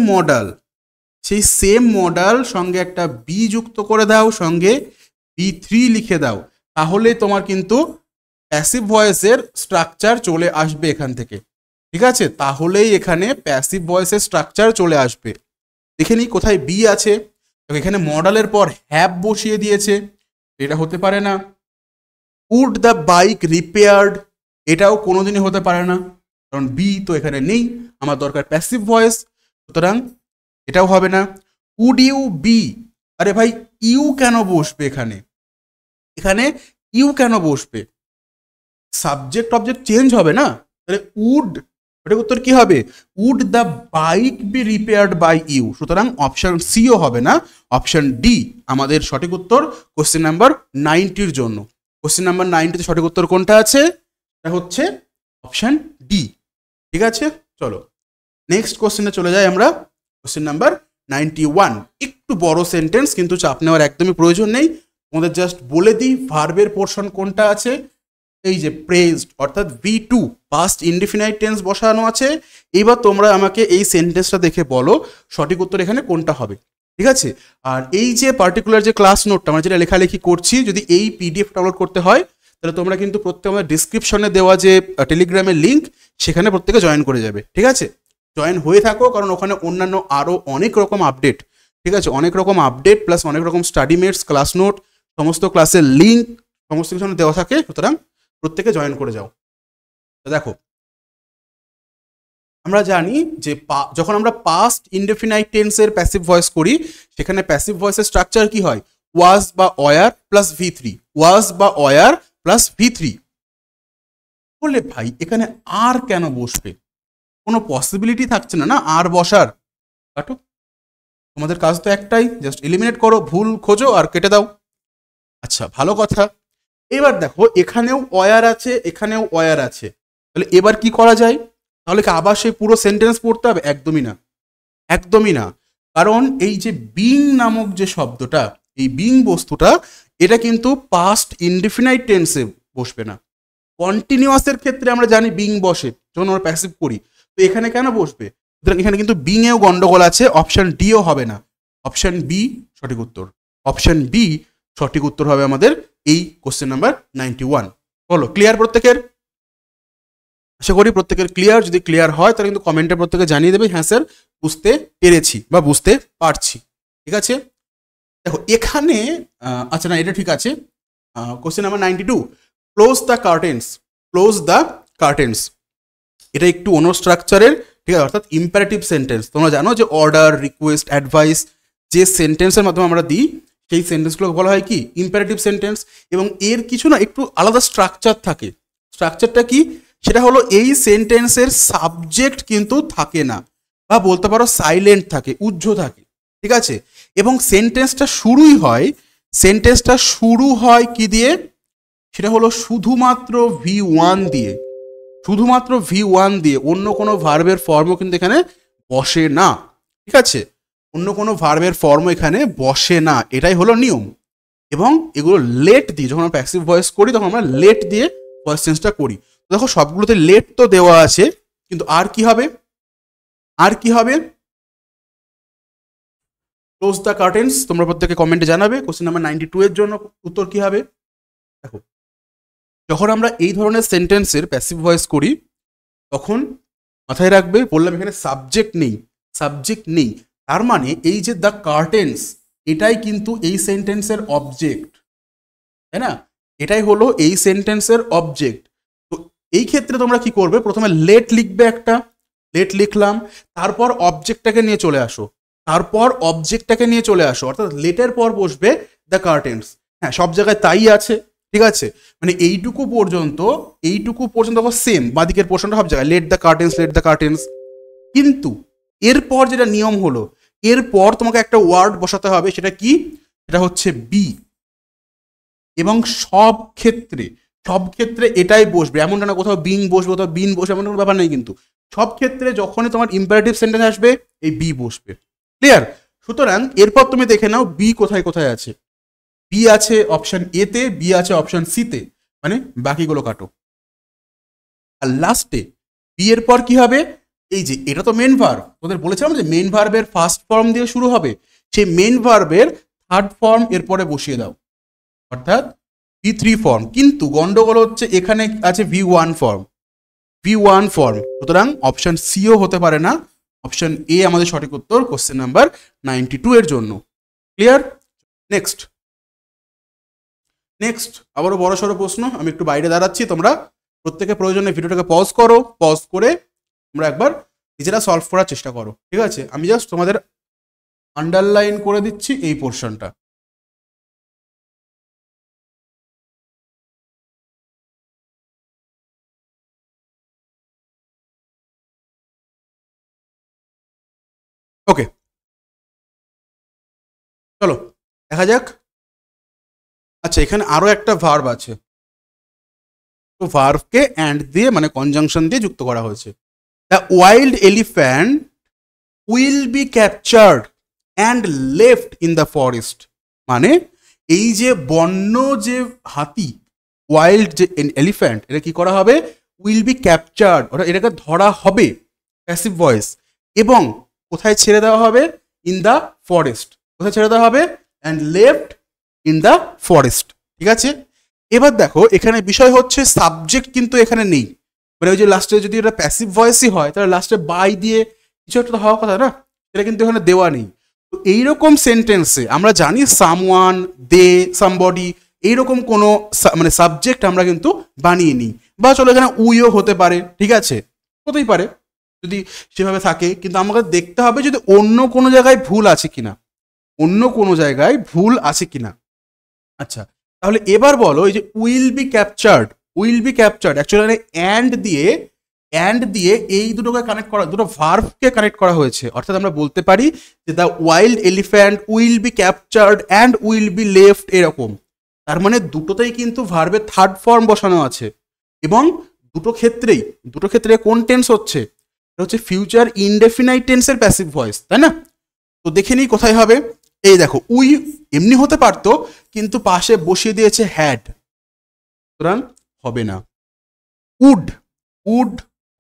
মডাল সঙ্গে একটা বি যুক্ত করে দাও, সঙ্গে V3 লিখে দাও, তাহলে তোমার কিন্তু প্যাসিভ ভয়েসের স্ট্রাকচার চলে আসবে এখান থেকে, ঠিক আছে? তাহলেই এখানে প্যাসিভ ভয়েসের স্ট্রাকচার চলে আসবে। দেখে নিই কোথায় বি আছে। এখানে মডেলের পর হ্যাভ বসিয়ে দিয়েছে, এটা হতে পারে না। উড দ্য বাইক রিপেয়ার্ড, এটাও কোনোদিনই হতে পারে না, কারণ বি তো এখানে নেই, আমার দরকার প্যাসিভ ভয়েস, সুতরাং এটাও হবে না। উড ইউ বি, আরে ভাই ইউ কেন বসবে এখানে? এখানে ইউ কেন বসবে? সাবজেক্ট অবজেক্ট চেঞ্জ হবে না, তাহলে উড, এটার উত্তর কি হবে? Would the bike be repaired by you, সুতরাং অপশন সিও হবে না, অপশন ডি আমাদের সঠিক উত্তর কোশ্চেন নাম্বার 90-র জন্য। কোশ্চেন নাম্বার 90-তে সঠিক উত্তর কোনটা আছে? এটা হচ্ছে অপশন ডি, ঠিক আছে? চলো নেক্সট কোশ্চেনে চলে যাই আমরা। কোশ্চেন নাম্বার 91, একটু বড় সেন্টেন্স, কিন্তু চাপ নেওয়ার একদমই প্রয়োজন নেই, তোমাদের জাস্ট বলে দিই ভার্বের পোর্শন কোনটা আছে। এই যে প্রেজড অর্থাৎ V2 পাস্ট ইনডিফিনাইট টেন্স বসানো আছে। এবার তোমরা আমাকে এই সেন্টেন্সটা দেখে বলো সঠিক উত্তর এখানে কোনটা হবে, ঠিক আছে? আর এই যে পার্টিকুলার যে ক্লাস নোটটা আমরা যেটা লেখালেখি করছি, যদি এই PDF ডাউনলোড করতে হয় তাহলে তোমরা কিন্তু প্রত্যেক আমাদের ডিসক্রিপশনে দেওয়া যে টেলিগ্রামের লিঙ্ক, সেখানে প্রত্যেকে জয়েন করে যাবে, ঠিক আছে? জয়েন হয়ে থাকো, কারণ ওখানে অন্যান্য আরও অনেক রকম আপডেট, ঠিক আছে, অনেক রকম আপডেট প্লাস অনেক রকম স্টাডি মেটস, ক্লাস নোট, সমস্ত ক্লাসের লিঙ্ক সমস্ত কিছু দেওয়া থাকে, সুতরাং প্রত্যেকে জয়েন করে যাও। দেখো আমরা জানি যে যখন আমরা পাস্ট ইনডেফিনাইট টেন্সের প্যাসিভ ভয়েস করি, সেখানে প্যাসিভ ভয়েসের স্ট্রাকচার কি হয়? ওয়াজ বা ওয়ার প্লাস V3, ওয়াজ বা ওয়ার প্লাস V3। বলে ভাই এখানে আর কেন বসবে? কোনো পসিবিলিটি থাকছে না না আর বসার। কাটো, তোমাদের কাজ তো একটাই, জাস্ট এলিমিনেট করো, ভুল খোঁজো আর কেটে দাও। আচ্ছা ভালো কথা। এবার দেখো এখানেও ওয়ার আছে, এখানেও ওয়ার আছে, তাহলে এবার কি করা যায়? তাহলে কি আবার সেই পুরো সেন্টেন্স পড়তে হবে? একদমই না, একদমই না। কারণ এই যে বিং নামক যে শব্দটা, এই বিং বস্তুটা, এটা কিন্তু পাস্ট ইনডিফিনাইট টেন্সে বসবে না। কন্টিনিউয়াসের ক্ষেত্রে আমরা জানি বিং বসে যখন আমরা প্যাসিভ করি, তো এখানে কেন বসবে? সুতরাং এখানে কিন্তু বিং এও গন্ডগোল আছে, অপশন ডিও হবে না, অপশন বি সঠিক উত্তর। অপশন বি সঠিক উত্তর হবে আমাদের এই কোশ্চেন নাম্বার 91। বলো ক্লিয়ার প্রত্যেকের? আশা করি প্রত্যেকের ক্লিয়ার। যদি ক্লিয়ার হয় তাহলে কিন্তু কমেন্টে প্রত্যেকে জানিয়ে দেবে হ্যাঁ স্যার বুঝতে পেরেছি বা বুঝতে পারছি, ঠিক আছে? দেখো এখানে আচ্ছা না এটা ঠিক আছে। Question number 92, close the curtains, close the curtains, এটা একটু অন্য স্ট্রাকচারের, ঠিক আছে, অর্থাৎ ইম্পারেটিভ সেন্টেন্স। তোমরা জানো যে অর্ডার, রিকোয়েস্ট, অ্যাডভাইস যে সেন্টেন্সের মাধ্যমে আমরা দিই, সেই সেন্টেন্সগুলোকে বলা হয় কি? Imperative sentence. এবং এর কিছু না একটু আলাদা স্ট্রাকচার থাকে। স্ট্রাকচারটা কি? সেটা হলো এই সেন্টেন্সের সাবজেক্ট কিন্তু থাকে না, বা বলতে পারো সাইলেন্ট থাকে, উজ্জ্ব থাকে, ঠিক আছে? এবং সেন্টেন্সটা শুরু হয় কি দিয়ে? সেটা হলো শুধুমাত্র V1 দিয়ে, শুধুমাত্র V1 দিয়ে, অন্য কোনো ভার্বের ফর্মও কিন্তু এখানে বসে না, ঠিক আছে? অন্য কোনো ভার্বের ফর্মও এখানে বসে না, এটাই হলো নিয়ম। এবং এগুলো লেট দিয়ে, যখন আমরা প্যাসিভ ভয়েস করি তখন আমরা লেট দিয়ে ভয়েস চেঞ্জটা করি। দেখো সবগুলোতে লেট তো দেওয়া আছে, কিন্তু আর কি হবে? আর কি হবে? Close the curtains. তোমরা প্রত্যেকে কমেন্টে জানাবে কোশ্চেন নাম্বার 92 এর জন্য উত্তর কি হবে। দেখো যখন আমরা এই ধরনের সেন্টেন্সের প্যাসিভ ভয়েস করি তখন মাথায় রাখবে, বললাম এখানে সাবজেক্ট নেই, সাবজেক্ট নেই, তার মানে এই যে দ্য কার্টেন্স, এটাই কিন্তু এই সেন্টেন্সের অবজেক্ট, তাই না? এটাই হলো এই সেন্টেন্সের অবজেক্ট। তো এই ক্ষেত্রে তোমরা কি করবে? প্রথমে লেট লিখবে, একটা লেট লিখলাম, তারপর অবজেক্টটাকে নিয়ে চলে আসো, তারপর অবজেক্টটাকে নিয়ে চলে আসো, অর্থাৎ লেটের পর বসবে দ্য কার্টেন্স। হ্যাঁ সব জায়গায় তাই আছে, ঠিক আছে? মানে এইটুকু পর্যন্ত সেম, বাদিকের পোর্শনটা সব জায়গায় let the curtains, let the curtains. কিন্তু এরপর যেটা নিয়ম হলো, এরপর তোমাকে একটা ওয়ার্ড বসাতে হবে, সেটা কি? সেটা হচ্ছে বি। এবং সব ক্ষেত্রে এটাই বসবে, এমনটা না কোথাও বিং বসবে, কোথাও বিন বসবে, এমন কোনো ব্যাপার নেই। কিন্তু সব ক্ষেত্রে যখনই তোমার ইম্পারেটিভ সেন্টেন্স আসবে এই বি বসবে, ক্লিয়ার? সুতরাং এরপর তুমি দেখে নাও বি কোথায় কোথায় আছে। বি আছে অপশন এ তে, বি আছে অপশন সি তে, মানে বাকিগুলো কাটো। আর লাস্টে বি এর পর কি হবে? এই যে এটা তো মেন ভার্ব, তোদের বলেছিলাম যে মেন ভার্বের ফার্স্ট ফর্ম দিয়ে শুরু হবে, সেই মেন ভার্বের থার্ড ফর্ম এরপরে বসিয়ে দাও, অর্থাৎ V3 ফর্ম, কিন্তু গন্ডগোল হচ্ছে এখানে আছে V1 ফর্ম, V1 ফর্ম, সুতরাং অপশন সিও হতে পারে না, অপশন এ আমাদের সঠিক উত্তর কোশ্চেন নাম্বার 92 এর জন্য। ক্লিয়ার? নেক্সট আবারও বড় সড়ো প্রশ্ন, আমি একটু বাইরে দাঁড়াচ্ছি, তোমরা প্রত্যেকে প্রয়োজনে ভিডিওটাকে পজ করো, পজ করে তোমরা একবার নিজেরা সলভ করার চেষ্টা করো, ঠিক আছে? আমি জাস্ট তোমাদের আন্ডারলাইন করে দিচ্ছি এই পোর্শনটা। ওকে, চলো দেখা যাক। আচ্ছা, এখানে আরো একটা ভার্ব আছে, তো ভার্বকে অ্যান্ড দিয়ে মানে কনজাংশন দিয়ে যুক্ত করা হয়েছে। The wild elephant will be captured and left in the forest, মানে এই যে বন্য যে হাতি, ওয়াইল্ড যে এলিফ্যান্ট, এটা কি করা হবে? উইল বি ক্যাপচার্ড, ওটা এটাকে ধরা হবে, প্যাসিভ ভয়েস, এবং কোথায় ছেড়ে দেওয়া হবে? ইন দ্য ফরেস্ট, কোথায় ছেড়ে দেওয়া হবে? And left in the forest, ঠিক আছে? এবার দেখো এখানে বিষয় হচ্ছে সাবজেক্ট কিন্তু এখানে নেই, মানে ওই যে লাস্টে যদি এটা প্যাসিভ ভয়েসই হয় তাহলে লাস্টে বাই দিয়ে কিছু একটা হওয়ার কথা না, এটা কিন্তু এখানে দেওয়া নেই। তো এইরকম সেন্টেন্সে আমরা জানি সামওয়ান, দে, সামবডি, এইরকম কোনো মানে সাবজেক্ট আমরা কিন্তু বানিয়ে নিই, বা চলো এখানে উইও হতে পারে, ঠিক আছে, হতেই পারে যদি সেভাবে থাকে, কিন্তু আমাকে দেখতে হবে যদি অন্য কোনো জায়গায় ভুল আছে কিনা, অন্য কোনো জায়গায় ভুল আছে কিনা। আচ্ছা, তাহলে এবার বলো এই যে will be captured, actually and দিয়ে এই দুটোকে কানেক্ট করা, দুটো ভার্বকে কানেক্ট করা হয়েছে, অর্থাৎ আমরা বলতে পারি যে the wild elephant will be captured and will be left, এরকম। তার মানে দুটোতেই কিন্তু ভার্বের থার্ড ফর্ম বসানো আছে, এবং দুটো ক্ষেত্রে কোন টেন্স হচ্ছে? এটা হচ্ছে ফিউচার ইনডেফিনাইট টেন্সের প্যাসিভ ভয়েস, তাই না? তো দেখে নিই কোথায় হবে। এই দেখো, উই এমনি হতে পারতো, কিন্তু পাশে বসিয়ে দিয়েছে হ্যাড, সুতরাং হবে না। উড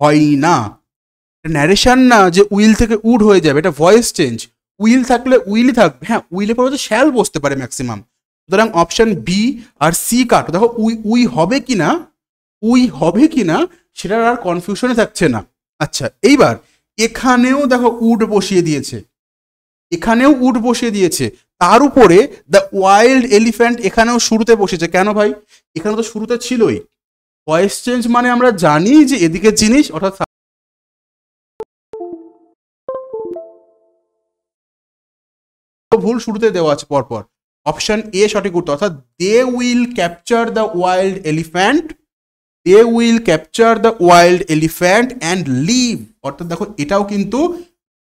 হয় না, ন্যারেশন না যে উইল থেকে উড হয়ে যাবে, এটা ভয়েস চেঞ্জ। উইল থাকলে উইলই থাকবে, হ্যাঁ উইলের পরে তো শ্যাল বসতে পারে ম্যাক্সিমাম, সুতরাং অপশন বি আর সি কাটো। দেখো উই হবে কিনা সেটার আর কনফিউশনে থাকছে না। আচ্ছা, এইবার এখানেও দেখো উড বসিয়ে দিয়েছে, তার উপরে দ্য ওয়াইল্ড এলিফ্যান্ট এখানেও শুরুতে বসেছে। কেন ভাই? এখানে তো শুরুতে ছিলই। ভয়েস চেঞ্জ মানে আমরা জানি যে এদিকে জিনিস, অর্থাৎ ভুল শুরুতে দেওয়া আছে পরপর। অপশন এ সঠিক উত্তর, অর্থাৎ they will capture the wild elephant, and leave, অর্থাৎ দেখো এটাও কিন্তু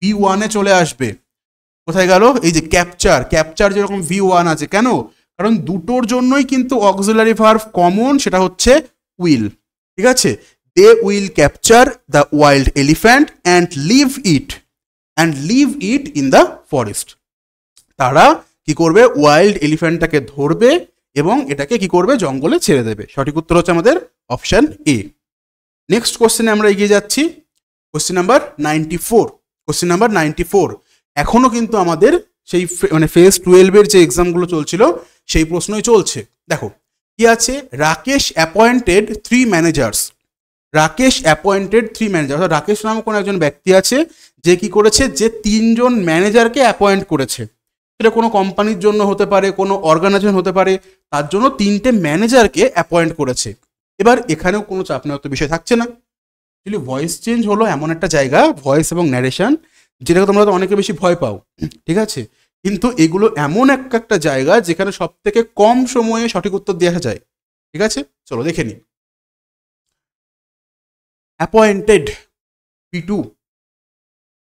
V1 এ চলে আসবে। কোথায় গেল? এই যে ক্যাপচার যেরকম V1 আছে, কেন? কারণ দুটোর জন্যই কিন্তু অক্সিলারি ভার্ব কমন, সেটা হচ্ছে উইল, ঠিক আছে? They will capture the wild elephant and leave it in the forest. তারা কি করবে? ওয়াইল্ড এলিফ্যান্টটাকে ধরবে এবং এটাকে কি করবে? জঙ্গলে ছেড়ে দেবে। সঠিক উত্তর হচ্ছে আমাদের অপশন এ। নেক্সট কোশ্চেনে আমরা এগিয়ে যাচ্ছি, কোশ্চেন নাম্বার 94। এখনো কিন্তু আমাদের সেই মানে ফেজ 12-এর যে এক্সামগুলো চলছিল সেই প্রশ্নই চলছে। দেখো কি আছে? রাকেশ অ্যাপয়েন্টেড 3 ম্যানেজার্স, অর্থাৎ রাকেশ নামক কোনো একজন ব্যক্তি আছে যে কি করেছে? যে 3 জন ম্যানেজারকে অ্যাপয়েন্ট করেছে। সেটা কোনো কোম্পানির জন্য হতে পারে, কোনো অর্গানাইজেশন হতে পারে, তার জন্য 3টে ম্যানেজারকে অ্যাপয়েন্ট করেছে। এবার এখানেও কোনো চাপ নেওয়ার তো বিষয় থাকছে না। অ্যাকচুয়ালি ভয়েস চেঞ্জ হলো এমন একটা জায়গা, ভয়েস এবং ন্যারেশন, যেটাকে তোমরা তো অনেকে বেশি ভয় পাও, ঠিক আছে? কিন্তু এগুলো এমন একটা জায়গা যেখানে সব থেকে কম সময়ে সঠিক উত্তর দেওয়া যায়, ঠিক আছে? চলো দেখে নিই। অ্যাপয়েন্টেড P2,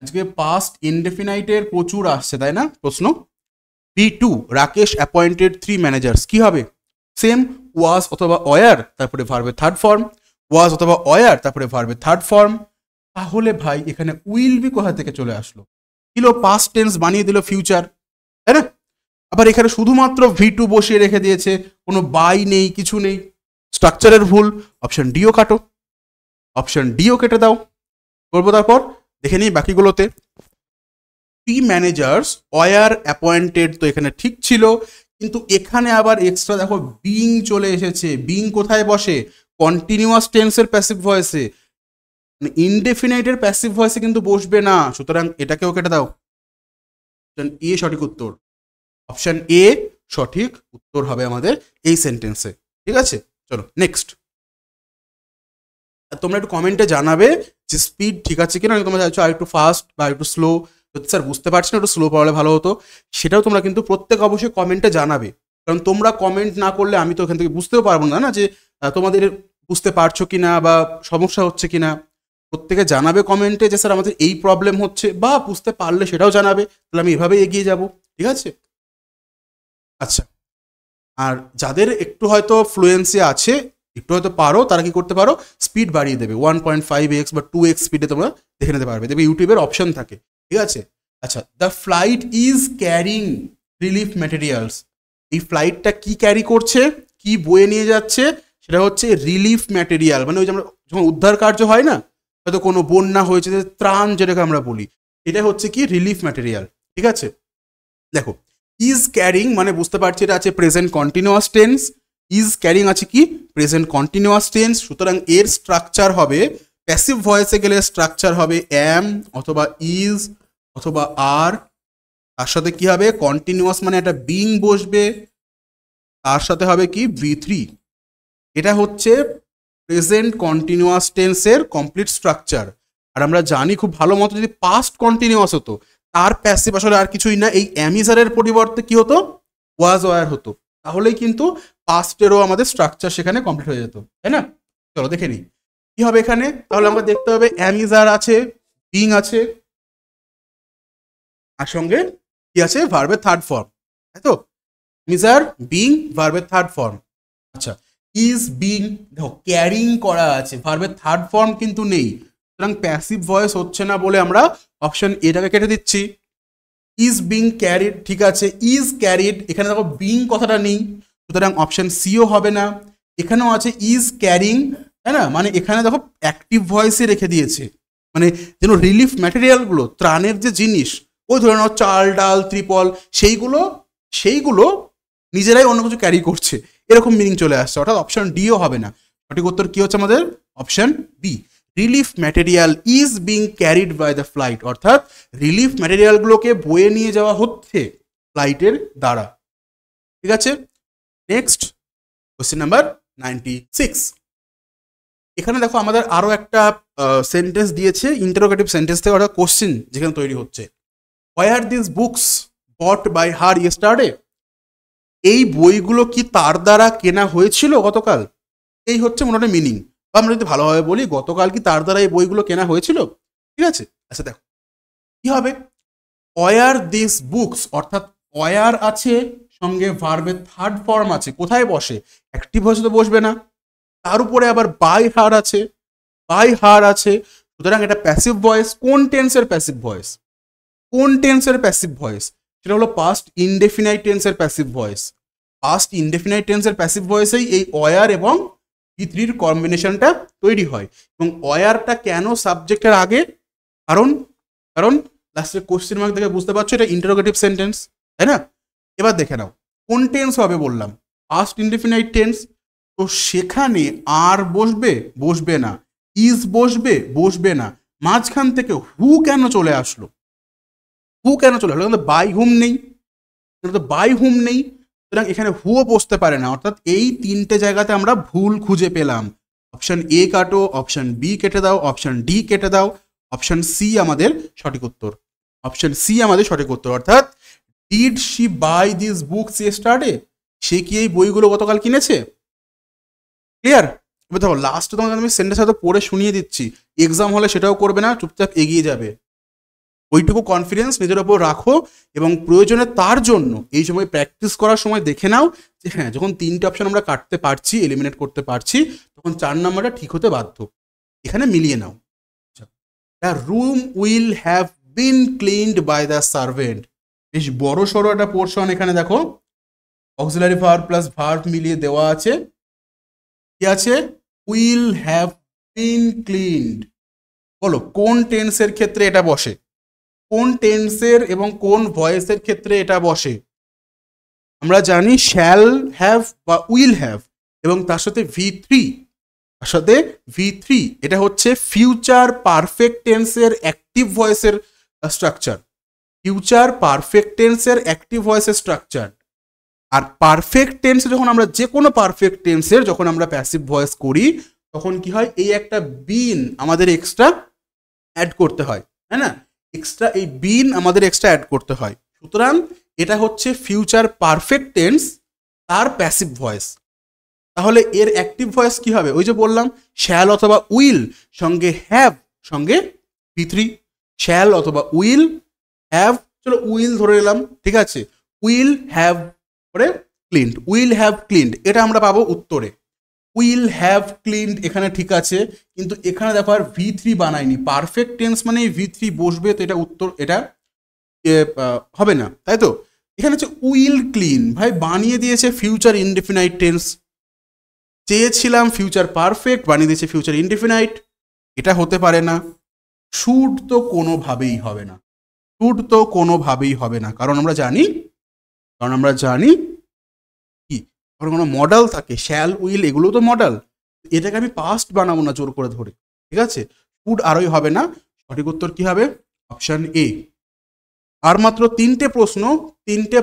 আজকে পাস্ট ইনডেফিনাইটের প্রচুর আসছে, তাই না প্রশ্ন? P2, রাকেশ অ্যাপয়েন্টেড 3 ম্যানেজার্স, কি হবে? সেম ওয়াজ অথবা ওয়ার, তারপরে ভার্বের থার্ড ফর্ম, তারপরে ভার্বের থার্ড ফর্ম। তাহলে ভাই এখানে উইল বি কোথা থেকে চলে আসলো? দিল পাস্ট টেন্স, বানিয়ে দিল ফিউচার, তাই না? আবার এখানে শুধুমাত্র V2 বসিয়ে রেখে দিয়েছে, কোনো বাই নেই, কিছু নেই, স্ট্রাকচারের ভুল। অপশন ডিও কাটো, কেটে দাও। করবো তারপর দেখে নিই বাকিগুলোতে। 3 ম্যানেজার্স ওয়ার অ্যাপয়েন্টেড, তো এখানে ঠিক ছিল, কিন্তু এখানে আবার এক্সট্রা দেখো বিং চলে এসেছে। বিং কোথায় বসে? কন্টিনিউয়াস টেন্সের প্যাসিভ ভয়েসে, মানে ইনডেফিনাইটের প্যাসিভ ভয়েসে কিন্তু বসবে না। সুতরাং এটাকেও কেটে দাও। অপশন এ সঠিক উত্তর। অপশন এ সঠিক উত্তর হবে আমাদের এই সেন্টেন্সে। ঠিক আছে, চলো নেক্সট। তোমরা একটু কমেন্টে জানাবে যে স্পিড ঠিক আছে কিনা, তোমরা চাইছো আর একটু ফাস্ট বা একটু স্লো, স্যার বুঝতে পারছি না, একটু স্লো পড়ালে ভালো হতো, সেটাও তোমরা কিন্তু প্রত্যেক অবশ্যই কমেন্টে জানাবে। কারণ তোমরা কমেন্ট না করলে আমি তো ওখান থেকে বুঝতেও পারবো না যে তোমাদের বুঝতে পারছো কিনা বা সমস্যা হচ্ছে কিনা। প্রত্যেকে জানাবে কমেন্টে যে স্যার আমাদের এই প্রবলেম হচ্ছে, বা বুঝতে পারলে সেটাও জানাবে, তাহলে আমি এভাবেই এগিয়ে যাব। ঠিক আছে, আচ্ছা। আর যাদের একটু হয়তো ফ্লুয়েন্সি আছে, একটু হয়তো পারো, তারা কি করতে পারো, স্পিড বাড়িয়ে দেবে 1.5x বা 2x স্পিডে তোমরা দেখে নিতে পারবে, দেখবে ইউটিউবের অপশন থাকে। ঠিক আছে, আচ্ছা। The flight is carrying relief materials. এই ফ্লাইটটা কি ক্যারি করছে, কি বয়ে নিয়ে যাচ্ছে? সেটা হচ্ছে রিলিফ ম্যাটেরিয়াল, মানে ওই যে আমরা যখন উদ্ধার কার্য হয় না, হয়তো কোনো বন্যা হয়েছে, ত্রাণ যেটাকে আমরা বলি, এটা হচ্ছে কি রিলিফ ম্যাটেরিয়াল। ঠিক আছে, দেখো ইজ ক্যারিং মানে বুঝতে পারছি এটা আছে present continuous tense. Is carrying আছে কি প্রেজেন্ট কন্টিনিউয়াস টেন্স, সুতরাং এর স্ট্রাকচার হবে, প্যাসিভ ভয়েসে গেলে স্ট্রাকচার হবে অ্যাম অথবা ইজ অথবা আর। তার সাথে কি হবে, কন্টিনিউয়াস মানে একটা বিং বসবে, তার সাথে হবে কি V3। এটা হচ্ছে প্রেজেন্ট কন্টিনিউয়াস টেন্সের কমপ্লিট স্ট্রাকচার। আর আমরা জানি খুব ভালো মতো, যদি পাস্ট কন্টিনিউয়াস হতো, তার প্যাসিভ আসলে আর কিছুই না, এই অ্যামিজারের পরিবর্তে কি হতো, ওয়াজ ওয়ার হতো, তাহলেই কিন্তু পাস্টেরও আমাদের স্ট্রাকচার সেখানে কমপ্লিট হয়ে যেত, তাই না? চলো দেখে নিই কি হবে এখানে। তাহলে আমরা দেখতে হবে অ্যামিজার আছে, বিং আছে, আর সঙ্গে কি আছে, ভার্বের থার্ড ফর্ম, তাই তো? অ্যামিজার, বিং, ভার্বের থার্ড ফর্ম। আচ্ছা, ইজ বিং, দেখো ক্যারিং করা আছে, ভার্বের থার্ড ফর্ম কিন্তু নেই, সুতরাং প্যাসিভ ভয়েস হচ্ছে না বলে আমরা অপশন এটাকে কেটে দিচ্ছি। ইজ বিং ক্যারিড, ঠিক আছে, ইজ ক্যারিড, এখানে দেখো বিং কথাটা নেই, সুতরাং অপশন সিও হবে না। এখানেও আছে ইজ ক্যারিং, তাই না, মানে এখানে দেখো অ্যাক্টিভ ভয়েসে রেখে দিয়েছে, মানে যেন রিলিফ ম্যাটেরিয়ালগুলো, ত্রাণের যে জিনিস, ওই ধরে নাও চাল ডাল ত্রিপল, সেইগুলো নিজেরাই অন্য কিছু ক্যারি করছে, এরকম মিনিং চলে আসছে, অর্থাৎ অপশন ডিও হবে না। সঠিক উত্তর কি হচ্ছে আমাদের, option B, relief material is being carried by the flight, অর্থাৎ রিলিফ ম্যাটেরিয়ালগুলোকে বয়ে নিয়ে যাওয়া হচ্ছে ফ্লাইটের দ্বারা। ঠিক আছে, নেক্সট কোশ্চেন নাম্বার 96। এখানে দেখো আমাদের আরো একটা সেন্টেন্স দিয়েছে, ইন্টারোগেটিভ সেন্টেন্স থেকে, অর্থাৎ কোশ্চেন যেখানে তৈরি হচ্ছে। Where this books bought by her yesterday, এই বইগুলো কি তার দ্বারা কেনা হয়েছিল গতকাল? এই হচ্ছে মোটামুটি মিনিং, বা আমরা যদি ভালোভাবে বলি, গতকাল কি তার দ্বারা এই বইগুলো কেনা হয়েছিল? ঠিক আছে, আচ্ছা দেখো কি হবে, ওয়ার দিস বুকস, অর্থাৎ ওয়ার আছে, সঙ্গে ভার্বের থার্ড ফর্ম আছে, কোথায় বসে, অ্যাক্টিভ ভয়েসে তো বসবে না, তার উপরে আবার বাই হার আছে, সুতরাং এটা প্যাসিভ ভয়েস। কোন টেন্সের প্যাসিভ ভয়েস, কোন টেন্সের প্যাসিভ ভয়েস? সেটা হলো পাস্ট ইনডেফিনাইট টেন্সের প্যাসিভ ভয়েস। পাস্ট ইনডেফিনাইট টেন্সের প্যাসিভ ভয়েসেই এই ওয়ার এবং V3 কম্বিনেশনটা তৈরি হয়। এবং ওয়ারটা কেন সাবজেক্টের আগে, কারণ কারণ লাস্টের কোশ্চেন মার্ক দেখে বুঝতে পারছো এটা ইন্টারোগেটিভ সেন্টেন্স, তাই না? এবার দেখে নাও কোন টেন্স হবে, বললাম পাস্ট ইনডেফিনাইট টেন্স, তো সেখানে আর বসবে না, ইজ বসবে না, মাঝখান থেকে হু কেন চলে আসলো, বাই হুম নেই, বাই হুম নেই, সুতরাং এখানে হুও বসতে পারে না, অর্থাৎ এই তিনটে জায়গাতে আমরা ভুল খুঁজে পেলাম। অপশন এ কাটো, অপশন বি কেটে দাও, অপশন ডি কেটে দাও, অপশন সি আমাদের সঠিক উত্তর, অর্থাৎ did she buy this books yesterday, সে কি এই বইগুলো গতকাল কিনেছে? ক্লিয়ার? এবার দেখো লাস্টে তোমাকে আমি সেন্টেন্স হয়তো পড়ে শুনিয়ে দিচ্ছি, এক্সাম হলে সেটাও করবে না, চুপচাপ এগিয়ে যাবে। ওইটুকু কনফিডেন্স নিজের ওপর রাখো, এবং প্রয়োজনে তার জন্য এই সময় প্র্যাকটিস করার সময় দেখে নাও যে হ্যাঁ, যখন তিনটে অপশন আমরা কাটতে পারছি, এলিমিনেট করতে পারছি, তখন 4 নাম্বারটা ঠিক হতে বাধ্য, এখানে মিলিয়ে নাও। The room will have been cleaned by the servant, বেশ বড় সড়ো একটা পোর্শন এখানে দেখো, অক্সিলারি ভার্ব প্লাস ভার্ব মিলিয়ে দেওয়া আছে, কি আছে, উইল হ্যাভ বিন ক্লিনড। বলো কোন টেন্সের ক্ষেত্রে এটা বসে, কোন টেন্সের এবং কোন ভয়েসের ক্ষেত্রে এটা বসে? আমরা জানি শ্যাল হ্যাভ বা উইল হ্যাভ, এবং তার সাথে V3, এটা হচ্ছে ফিউচার পারফেক্ট টেন্সের অ্যাক্টিভ ভয়েসের স্ট্রাকচার। ফিউচার পারফেক্ট টেন্সের অ্যাক্টিভ ভয়েসের স্ট্রাকচার। আর পারফেক্ট টেন্সে যখন আমরা যে কোনো পারফেক্ট টেন্সের যখন আমরা প্যাসিভ ভয়েস করি, তখন কি হয়, এই একটা বিন আমাদের এক্সট্রা অ্যাড করতে হয়, তাই না? এক্সট্রা এই বিন আমাদের এক্সট্রা অ্যাড করতে হয়। সুতরাং এটা হচ্ছে ফিউচার পারফেক্ট টেন্স তার প্যাসিভ ভয়েস। তাহলে এর অ্যাক্টিভ ভয়েস কি হবে? ওই যে বললাম, শ্যাল অথবা উইল সঙ্গে হ্যাভ সঙ্গে V3, শ্যাল অথবা উইল হ্যাভ, চলো উইল ধরে নিলাম, ঠিক আছে, উইল হ্যাভ করে ক্লিনড, উইল হ্যাভ ক্লিনড, এটা আমরা পাবো উত্তরে। উইল হ্যাভ ক্লিনড এখানে ঠিক আছে, কিন্তু এখানে দেখো আর V3 বানায়নি। পারফেক্ট টেন্স মানে V3 বসবে, তো এটা উত্তর, এটা হবে না, তাই তো? এখানে হচ্ছে উইল ক্লিন, ভাই বানিয়ে দিয়েছে ফিউচার ইনডেফিনাইট টেন্স। চেয়েছিলাম ফিউচার পারফেক্ট, বানিয়ে দিয়েছে ফিউচার ইনডেফিনাইট, এটা হতে পারে না। শুড তো কোনোভাবেই হবে না, শুড তো কোনোভাবেই হবে না, কারণ আমরা জানি কি, কারণ কোনো মডেল থাকে, শ্যাল উইল এগুলো তো মডেল, এটাকে আমি পাস্ট বানাবো না জোর করে ধরে, ঠিক আছে? শুড আরই হবে না, সঠিক উত্তর কি হবে? Option A. আর মাত্র তিনটে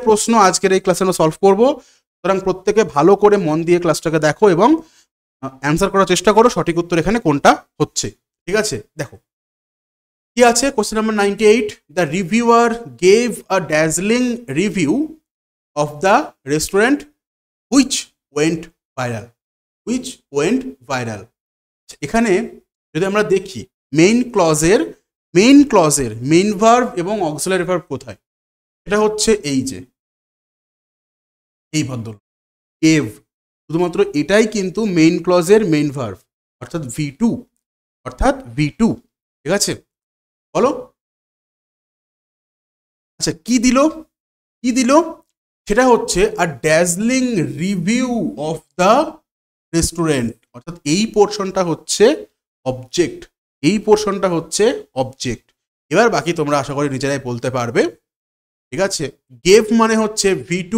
প্রশ্ন আজকের এই ক্লাসে আমরা সলভ করবো। সুতরাং প্রত্যেকে ভালো করে মন দিয়ে ক্লাসটাকে দেখো এবং অ্যান্সার করার চেষ্টা করো সঠিক উত্তর এখানে কোনটা হচ্ছে, ঠিক আছে? দেখো কি আছে, question number 98, the reviewer gave a dazzling review of the restaurant which went viral. এখানে যদি আমরা দেখি মেইন ক্লজের মেইন ভার্ব এবং অক্সিলারি ভার্ব কোথায়, এটা হচ্ছে এই যে এই ভদ্রলোক গেভ, শুধুমাত্র এটাই কিন্তু মেইন ক্লজের মেইন ভার্ব, অর্থাৎ V2, ঠিক আছে? বলো, আচ্ছা কি দিল, সেটা হচ্ছে a dazzling review of the restaurant, অর্থাৎ এই পোর্শনটা হচ্ছে অবজেক্ট, এবার বাকি তোমরা আশা করি নিজেরাই বলতে পারবে, ঠিক আছে? গেভ মানে হচ্ছে V2,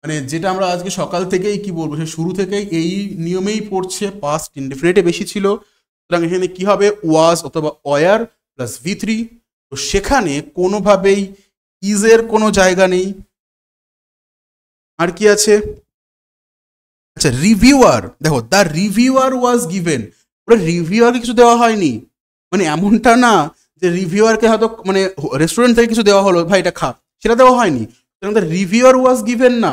মানে যেটা আমরা আজকে সকাল থেকেই কি বলবো, সে শুরু থেকেই এই নিয়মেই পড়ছে, পাস্ট ইনডেফিনিটে বেশি ছিল। সুতরাং এখানে কি হবে, ওয়াজ অথবা ওয়ার প্লাস V3, তো সেখানে কোনোভাবেই ইজের কোনো জায়গা নেই। আর কি আছে, আচ্ছা রিভিউয়ার, দেখো দ্য রিভিউয়ার ওয়াজ গিভেন, ওরা রিভিউয়ারকে কিছু দেওয়া হয়নি, মানে এমনটা না যে রিভিউয়ারকে হয়তো মানে রেস্টুরেন্ট থেকে কিছু দেওয়া হলো, ভাই এটা খা, সেটা দেওয়া হয়নি। দ্য রিভিউয়ার ওয়াজ গিভেন না,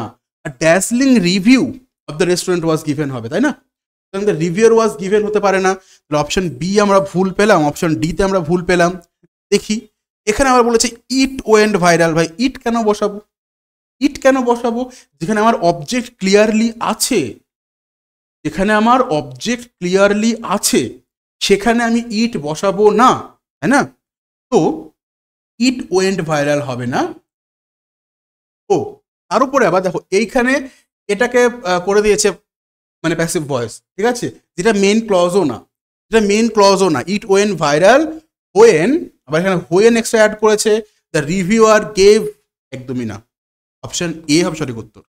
dazzling review of the restaurant was given হবে, তাই না? দ্য রিভিউয়ার ওয়াজ গিভেন হতে পারে না, তাহলে অপশন বি আমরা ভুল পেলাম, অপশন ডিতে আমরা ভুল পেলাম। দেখি এখানে আবার বলেছে ইট ওয়েন্ট ভাইরাল, ভাই ইট কেন বসাবো, যেখানে আমার অবজেক্ট ক্লিয়ারলি আছে, সেখানে আমি ইট বসাবো না, তাই না? তো ইট ওয়েন্ট ভাইরাল হবে না। ও তার উপরে আবার দেখো এইখানে এটাকে করে দিয়েছে মানে প্যাসিভ ভয়েস, ঠিক আছে, যেটা মেইন ক্লজও না, ইট ওয়েন্ট ভাইরাল, আবার এখানে হোয়েন এক্সট্রা অ্যাড করেছে, দ্য রিভিউয়ার গেভ, একদমই না, অপশন এ হবে সঠিক উত্তর।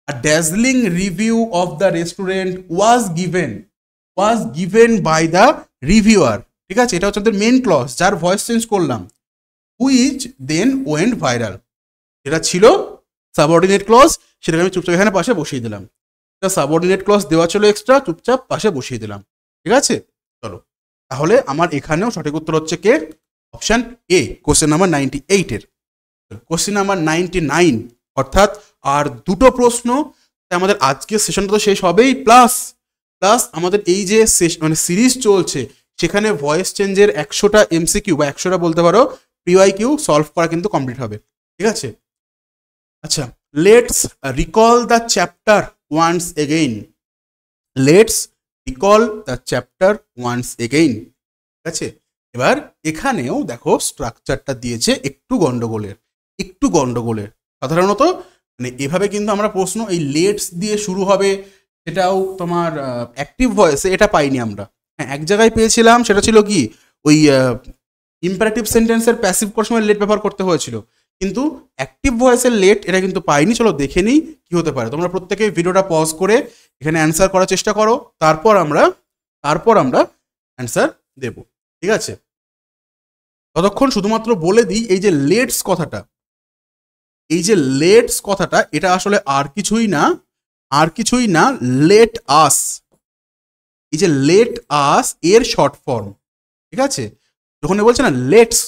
A dazzling review of the restaurant was given by the reviewer, ঠিক আছে? এটা হচ্ছে আমাদের মেইন ক্লজ, যার ভয়েস চেঞ্জ করলাম, which then went viral, এটা ছিল সাবঅর্ডিনেট ক্লজ, সেটাকে আমি চুপচাপ এখানে পাশে বসিয়ে দিলাম। এটা সাবঅর্ডিনেট ক্লজ দেওয়া ছিল এক্সট্রা, চুপচাপ পাশে বসিয়ে দিলাম, ঠিক আছে? চলো তাহলে আমার এখানেও সঠিক উত্তর হচ্ছে কে, অপশন এ, কোশ্চেন নাম্বার 98 এর। কোশ্চেন নাম্বার 99, অর্থাৎ আর দুটো প্রশ্ন, তাই আমাদের আজকের সেশনটা তো শেষ হবেই, প্লাস আমাদের এই যে মানে সিরিজ চলছে, সেখানে ভয়েস চেঞ্জের 100টা MCQ বা 100টা বলতে পারো PYQ সলভ করা কিন্তু কমপ্লিট হবে, ঠিক আছে? আচ্ছা, let's recall the chapter once again, ঠিক আছে? এবার এখানেও দেখো স্ট্রাকচারটা দিয়েছে একটু গন্ডগোলের, সাধারণত মানে এভাবে কিন্তু আমরা প্রশ্ন এই লেটস দিয়ে শুরু হবে, সেটাও তোমার অ্যাক্টিভ ভয়েসে, এটা পাইনি আমরা। হ্যাঁ এক জায়গায় পেয়েছিলাম, সেটা ছিল কি ওই ইম্পারেটিভ সেন্টেন্সের প্যাসিভ করার সময় লেট ব্যবহার করতে হয়েছিল, কিন্তু অ্যাক্টিভ ভয়েসের লেট এটা কিন্তু পাইনি। চলো দেখে নিই কি হতে পারে। তোমরা প্রত্যেকে ভিডিওটা পজ করে এখানে অ্যান্সার করার চেষ্টা করো, তারপর আমরা অ্যান্সার দেব, ঠিক আছে? ততক্ষণ শুধুমাত্র বলে দিই, এই যে লেটস কথাটা এটা আসলে আর কিছুই না লেট আস। এই যে লেট আস এর শর্ট ফর্ম, ঠিক আছে? যখন বলছে না লেটস,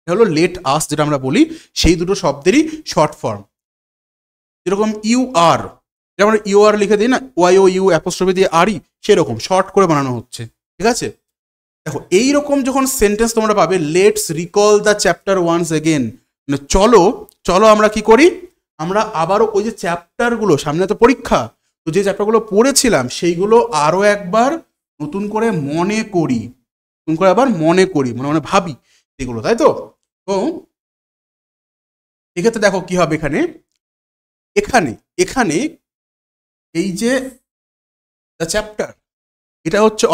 এটা হলো লেট আস যেটা আমরা বলি, সেই দুটো শব্দেরই শর্ট ফর্ম। যেরকম ইউ আর, যেটা আমরা ইউ আর লিখে দিই না, ওয়াই ও ইউ অ্যাপোস্ট্রফি দিয়ে আরই, সেরকম শর্ট করে বানানো হচ্ছে, ঠিক আছে? দেখো এইরকম যখন সেন্টেন্স তোমরা পাবে, let's recall the chapter once again, মানে চলো আমরা কি করি, আমরা আবারও ওই যে চ্যাপ্টারগুলো, সামনে তো পরীক্ষা, তো যে চ্যাপ্টারগুলো পড়েছিলাম সেইগুলো আরও একবার নতুন করে মনে করি, মনে ভাবি এগুলো, তাই তো? তো এক্ষেত্রে দেখো কি হবে, এখানে এই যে দ্য চ্যাপ্টার, এটা হচ্ছে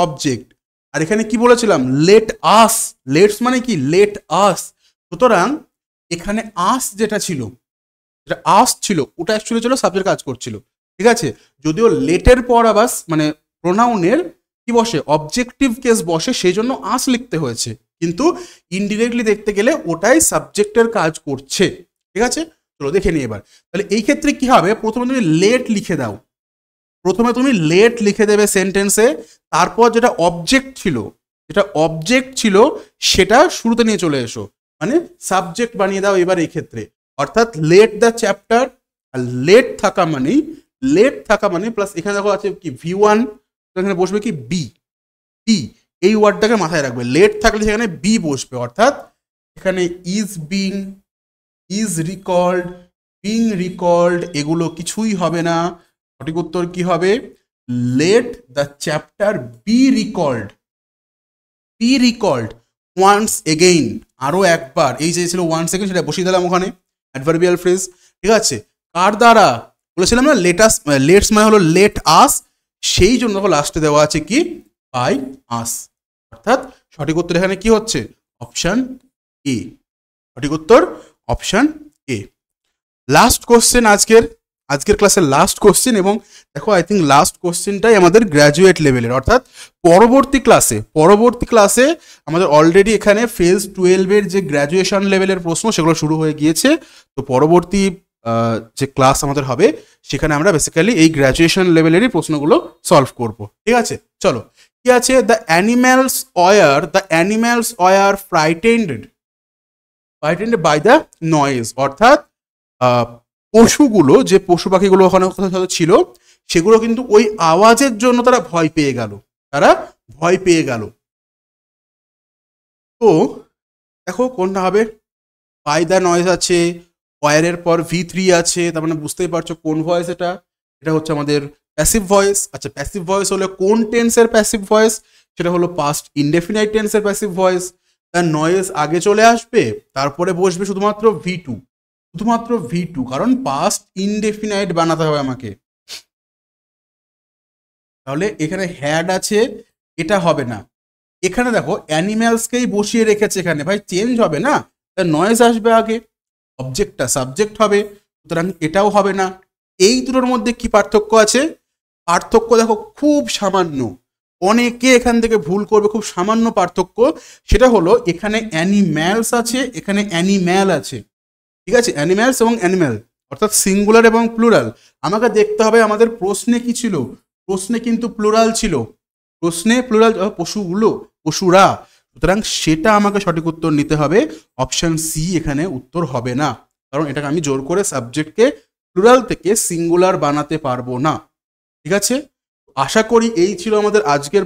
অবজেক্ট, আর এখানে কি বলেছিলাম, লেট আস, লেটস মানে কি, লেট আস। সুতরাং এখানে আস যেটা ছিল ওটা অ্যাকচুয়ালি ছিল সাবজেক্ট কাজ করছিল, ঠিক আছে? যদিও লেটের পর আবার মানে প্রোনাউনের কি বসে, অবজেক্টিভ কেস বসে, সেই জন্য আস লিখতে হয়েছে, কিন্তু ইনডিরেক্টলি দেখতে গেলে ওটাই সাবজেক্টের কাজ করছে, ঠিক আছে? চলো দেখে নিই এবার। তাহলে এই ক্ষেত্রে কি হবে, প্রথমে তুমি লেট লিখে দেবে সেন্টেন্সে, তারপর যেটা অবজেক্ট ছিল সেটা শুরুতে নিয়ে চলে এসো, মানে সাবজেক্ট বানিয়ে দাও এবার এই ক্ষেত্রে। অর্থাৎ লেট দ্য চ্যাপ্টার, আর লেট থাকা মানে প্লাস এখানে দেখো আছে কি V1, এখানে বসবে কি বি, এই ওয়ার্ডটাকে মাথায় রাখবে। লেট থাকলে সেখানে বি বসবে, অর্থাৎ এখানে ইজ রিকল্ড এগুলো কিছুই হবে না। সঠিক উত্তর কি হবে, let the chapter be recalled once again, আরো একবার। এই যে ছিল ওয়ান্স এগেইন, সেটা বসিয়ে দিলাম ওখানে, অ্যাডভার্বিয়াল ফ্রেজ, ঠিক আছে? কার দ্বারা বলেছিলাম না, লেটস মানে হলো লেট আস, সেই জন্য লাস্টে দেওয়া আছে কি, বাই আস। অর্থাৎ সঠিক উত্তর এখানে কি হচ্ছে, অপশন এ। সঠিক উত্তর অপশন এ। লাস্ট কোশ্চেন, আজকের ক্লাসের লাস্ট কোশ্চেন, এবং দেখো আই থিঙ্ক লাস্ট কোশ্চেনটাই আমাদের গ্র্যাজুয়েট লেভেলের, অর্থাৎ পরবর্তী ক্লাসে আমাদের অলরেডি এখানে ফেজ 12-এর যে গ্র্যাজুয়েশন লেভেলের প্রশ্ন সেগুলো শুরু হয়ে গিয়েছে। তো পরবর্তী যে ক্লাস আমাদের হবে সেখানে আমরা বেসিক্যালি এই গ্র্যাজুয়েশন লেভেলেরই প্রশ্নগুলো সলভ করব, ঠিক আছে? চলো কি আছে, the animals were frightened by the noise, অর্থাৎ পশুগুলো, যে পশু পাখিগুলো ওখানে ছিল, সেগুলো কিন্তু ওই আওয়াজের জন্য তারা ভয় পেয়ে গেল। তো দেখো কোনটা হবে, বাই দ্য নয়েজ আছে, ওয়ারের পর V3 আছে, তার মানে বুঝতেই পারছো কোন ভয়েস এটা হচ্ছে আমাদের প্যাসিভ ভয়েস। আচ্ছা, প্যাসিভ ভয়েস হলে কোন টেন্সের প্যাসিভ ভয়েস, সেটা হলো পাস্ট ইনডেফিনাইট টেন্সের প্যাসিভ ভয়েস। তার নয়েজ আগে চলে আসবে, তারপরে বসবে শুধুমাত্র V2, কারণ পাস্ট ইনডেফিনাইট বানাতে হবে আমাকে। তাহলে এখানে হ্যাড আছে, এটা হবে না। এখানে দেখো অ্যানিম্যালসকেই বসিয়ে রেখেছে, এখানে ভাই চেঞ্জ হবে না, তার নয়েজ আসবে আগে, অবজেক্টটা সাবজেক্ট হবে, সুতরাং এটাও হবে না। এই দুটোর মধ্যে কি পার্থক্য আছে, পার্থক্য দেখো খুব সামান্য, অনেকে এখান থেকে ভুল করবে, খুব সামান্য পার্থক্য। সেটা হলো এখানে অ্যানিম্যালস আছে, এখানে অ্যানিম্যাল আছে, ঠিক আছে? অ্যানিম্যালস এবং অ্যানিম্যাল, অর্থাৎ সিঙ্গুলার এবং প্লুরাল। আমাকে দেখতে হবে আমাদের প্রশ্নে কি ছিল, প্রশ্নে কিন্তু প্লুরাল ছিল, পশুরা, সুতরাং সেটা আমাকে সঠিক উত্তর নিতে হবে। অপশন সি এখানে উত্তর হবে না, কারণ এটাকে আমি জোর করে সাবজেক্টকে প্লুরাল থেকে সিঙ্গুলার বানাতে পারবো না, ঠিক আছে? আশা করি এই ছিল আমাদের আজকের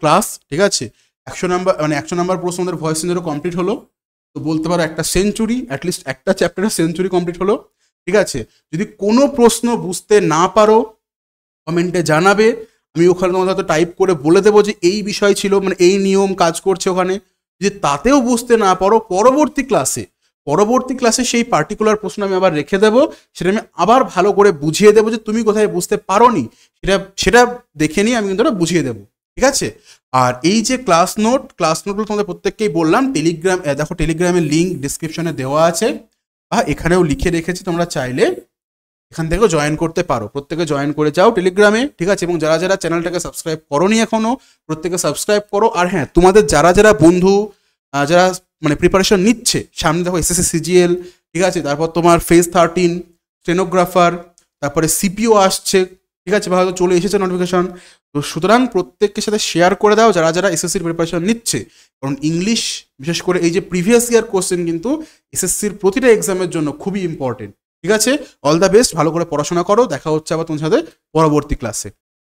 ক্লাস, ঠিক আছে? 100 নাম্বার প্রশ্ন আমাদের ভয়েস চেঞ্জেরও কমপ্লিট হলো। তো বলতে পারো একটা সেঞ্চুরি, অ্যাটলিস্ট একটা চ্যাপ্টারের সেঞ্চুরি কমপ্লিট হলো, ঠিক আছে? যদি কোনো প্রশ্ন বুঝতে না পারো কমেন্টে জানাবে, আমি ওখানে তোমাদের হয়তো টাইপ করে বলে দেবো যে এই বিষয় ছিল, মানে এই নিয়ম কাজ করছে ওখানে। যদি তাতেও বুঝতে না পারো, পরবর্তী ক্লাসে সেই পার্টিকুলার প্রশ্ন আমি আবার রেখে দেবো, সেটা আমি আবার ভালো করে বুঝিয়ে দেবো যে তুমি কোথায় বুঝতে পারোনি, সেটা দেখে নিয়ে আমি কিন্তু বুঝিয়ে দেবো, ঠিক আছে। আর এই যে ক্লাস নোটগুলো তোমাদের প্রত্যেককেই বললাম, টেলিগ্রাম দেখো টেলিগ্রামের লিঙ্ক ডিসক্রিপশনে দেওয়া আছে, বা এখানেও লিখে রেখেছি, তোমরা চাইলে এখান থেকেও জয়েন করতে পারো। প্রত্যেকে জয়েন করে যাও টেলিগ্রামে, ঠিক আছে। এবং যারা যারা চ্যানেলটাকে সাবস্ক্রাইব করোনি এখনো, প্রত্যেকে সাবস্ক্রাইব করো। আর হ্যাঁ, তোমাদের যারা যারা বন্ধু যারা মানে প্রিপারেশন নিচ্ছে, সামনে দেখো এসএসসি সিজিএল, ঠিক আছে, তারপর তোমার ফেজ 13 স্টেনোগ্রাফার, তারপরে সিপিও আসছে, ঠিক আছে, বা হয়তো চলে এসেছে নোটিফিকেশন। তো সুতরাং প্রত্যেকের সাথে শেয়ার করে দাও যারা যারা এসএসসির প্রিপারেশন নিচ্ছে, কারণ ইংলিশ বিশেষ করে এই যে প্রিভিয়াস ইয়ার কোশ্চেন কিন্তু এসএসসির প্রতিটা এক্সামের জন্য খুবই ইম্পর্টেন্ট। ঠিক আছে, অল দ্য বেস্ট, ভালো করে পড়াশোনা করো। দেখা হচ্ছে আবার তোমার সাথে পরবর্তী ক্লাসে।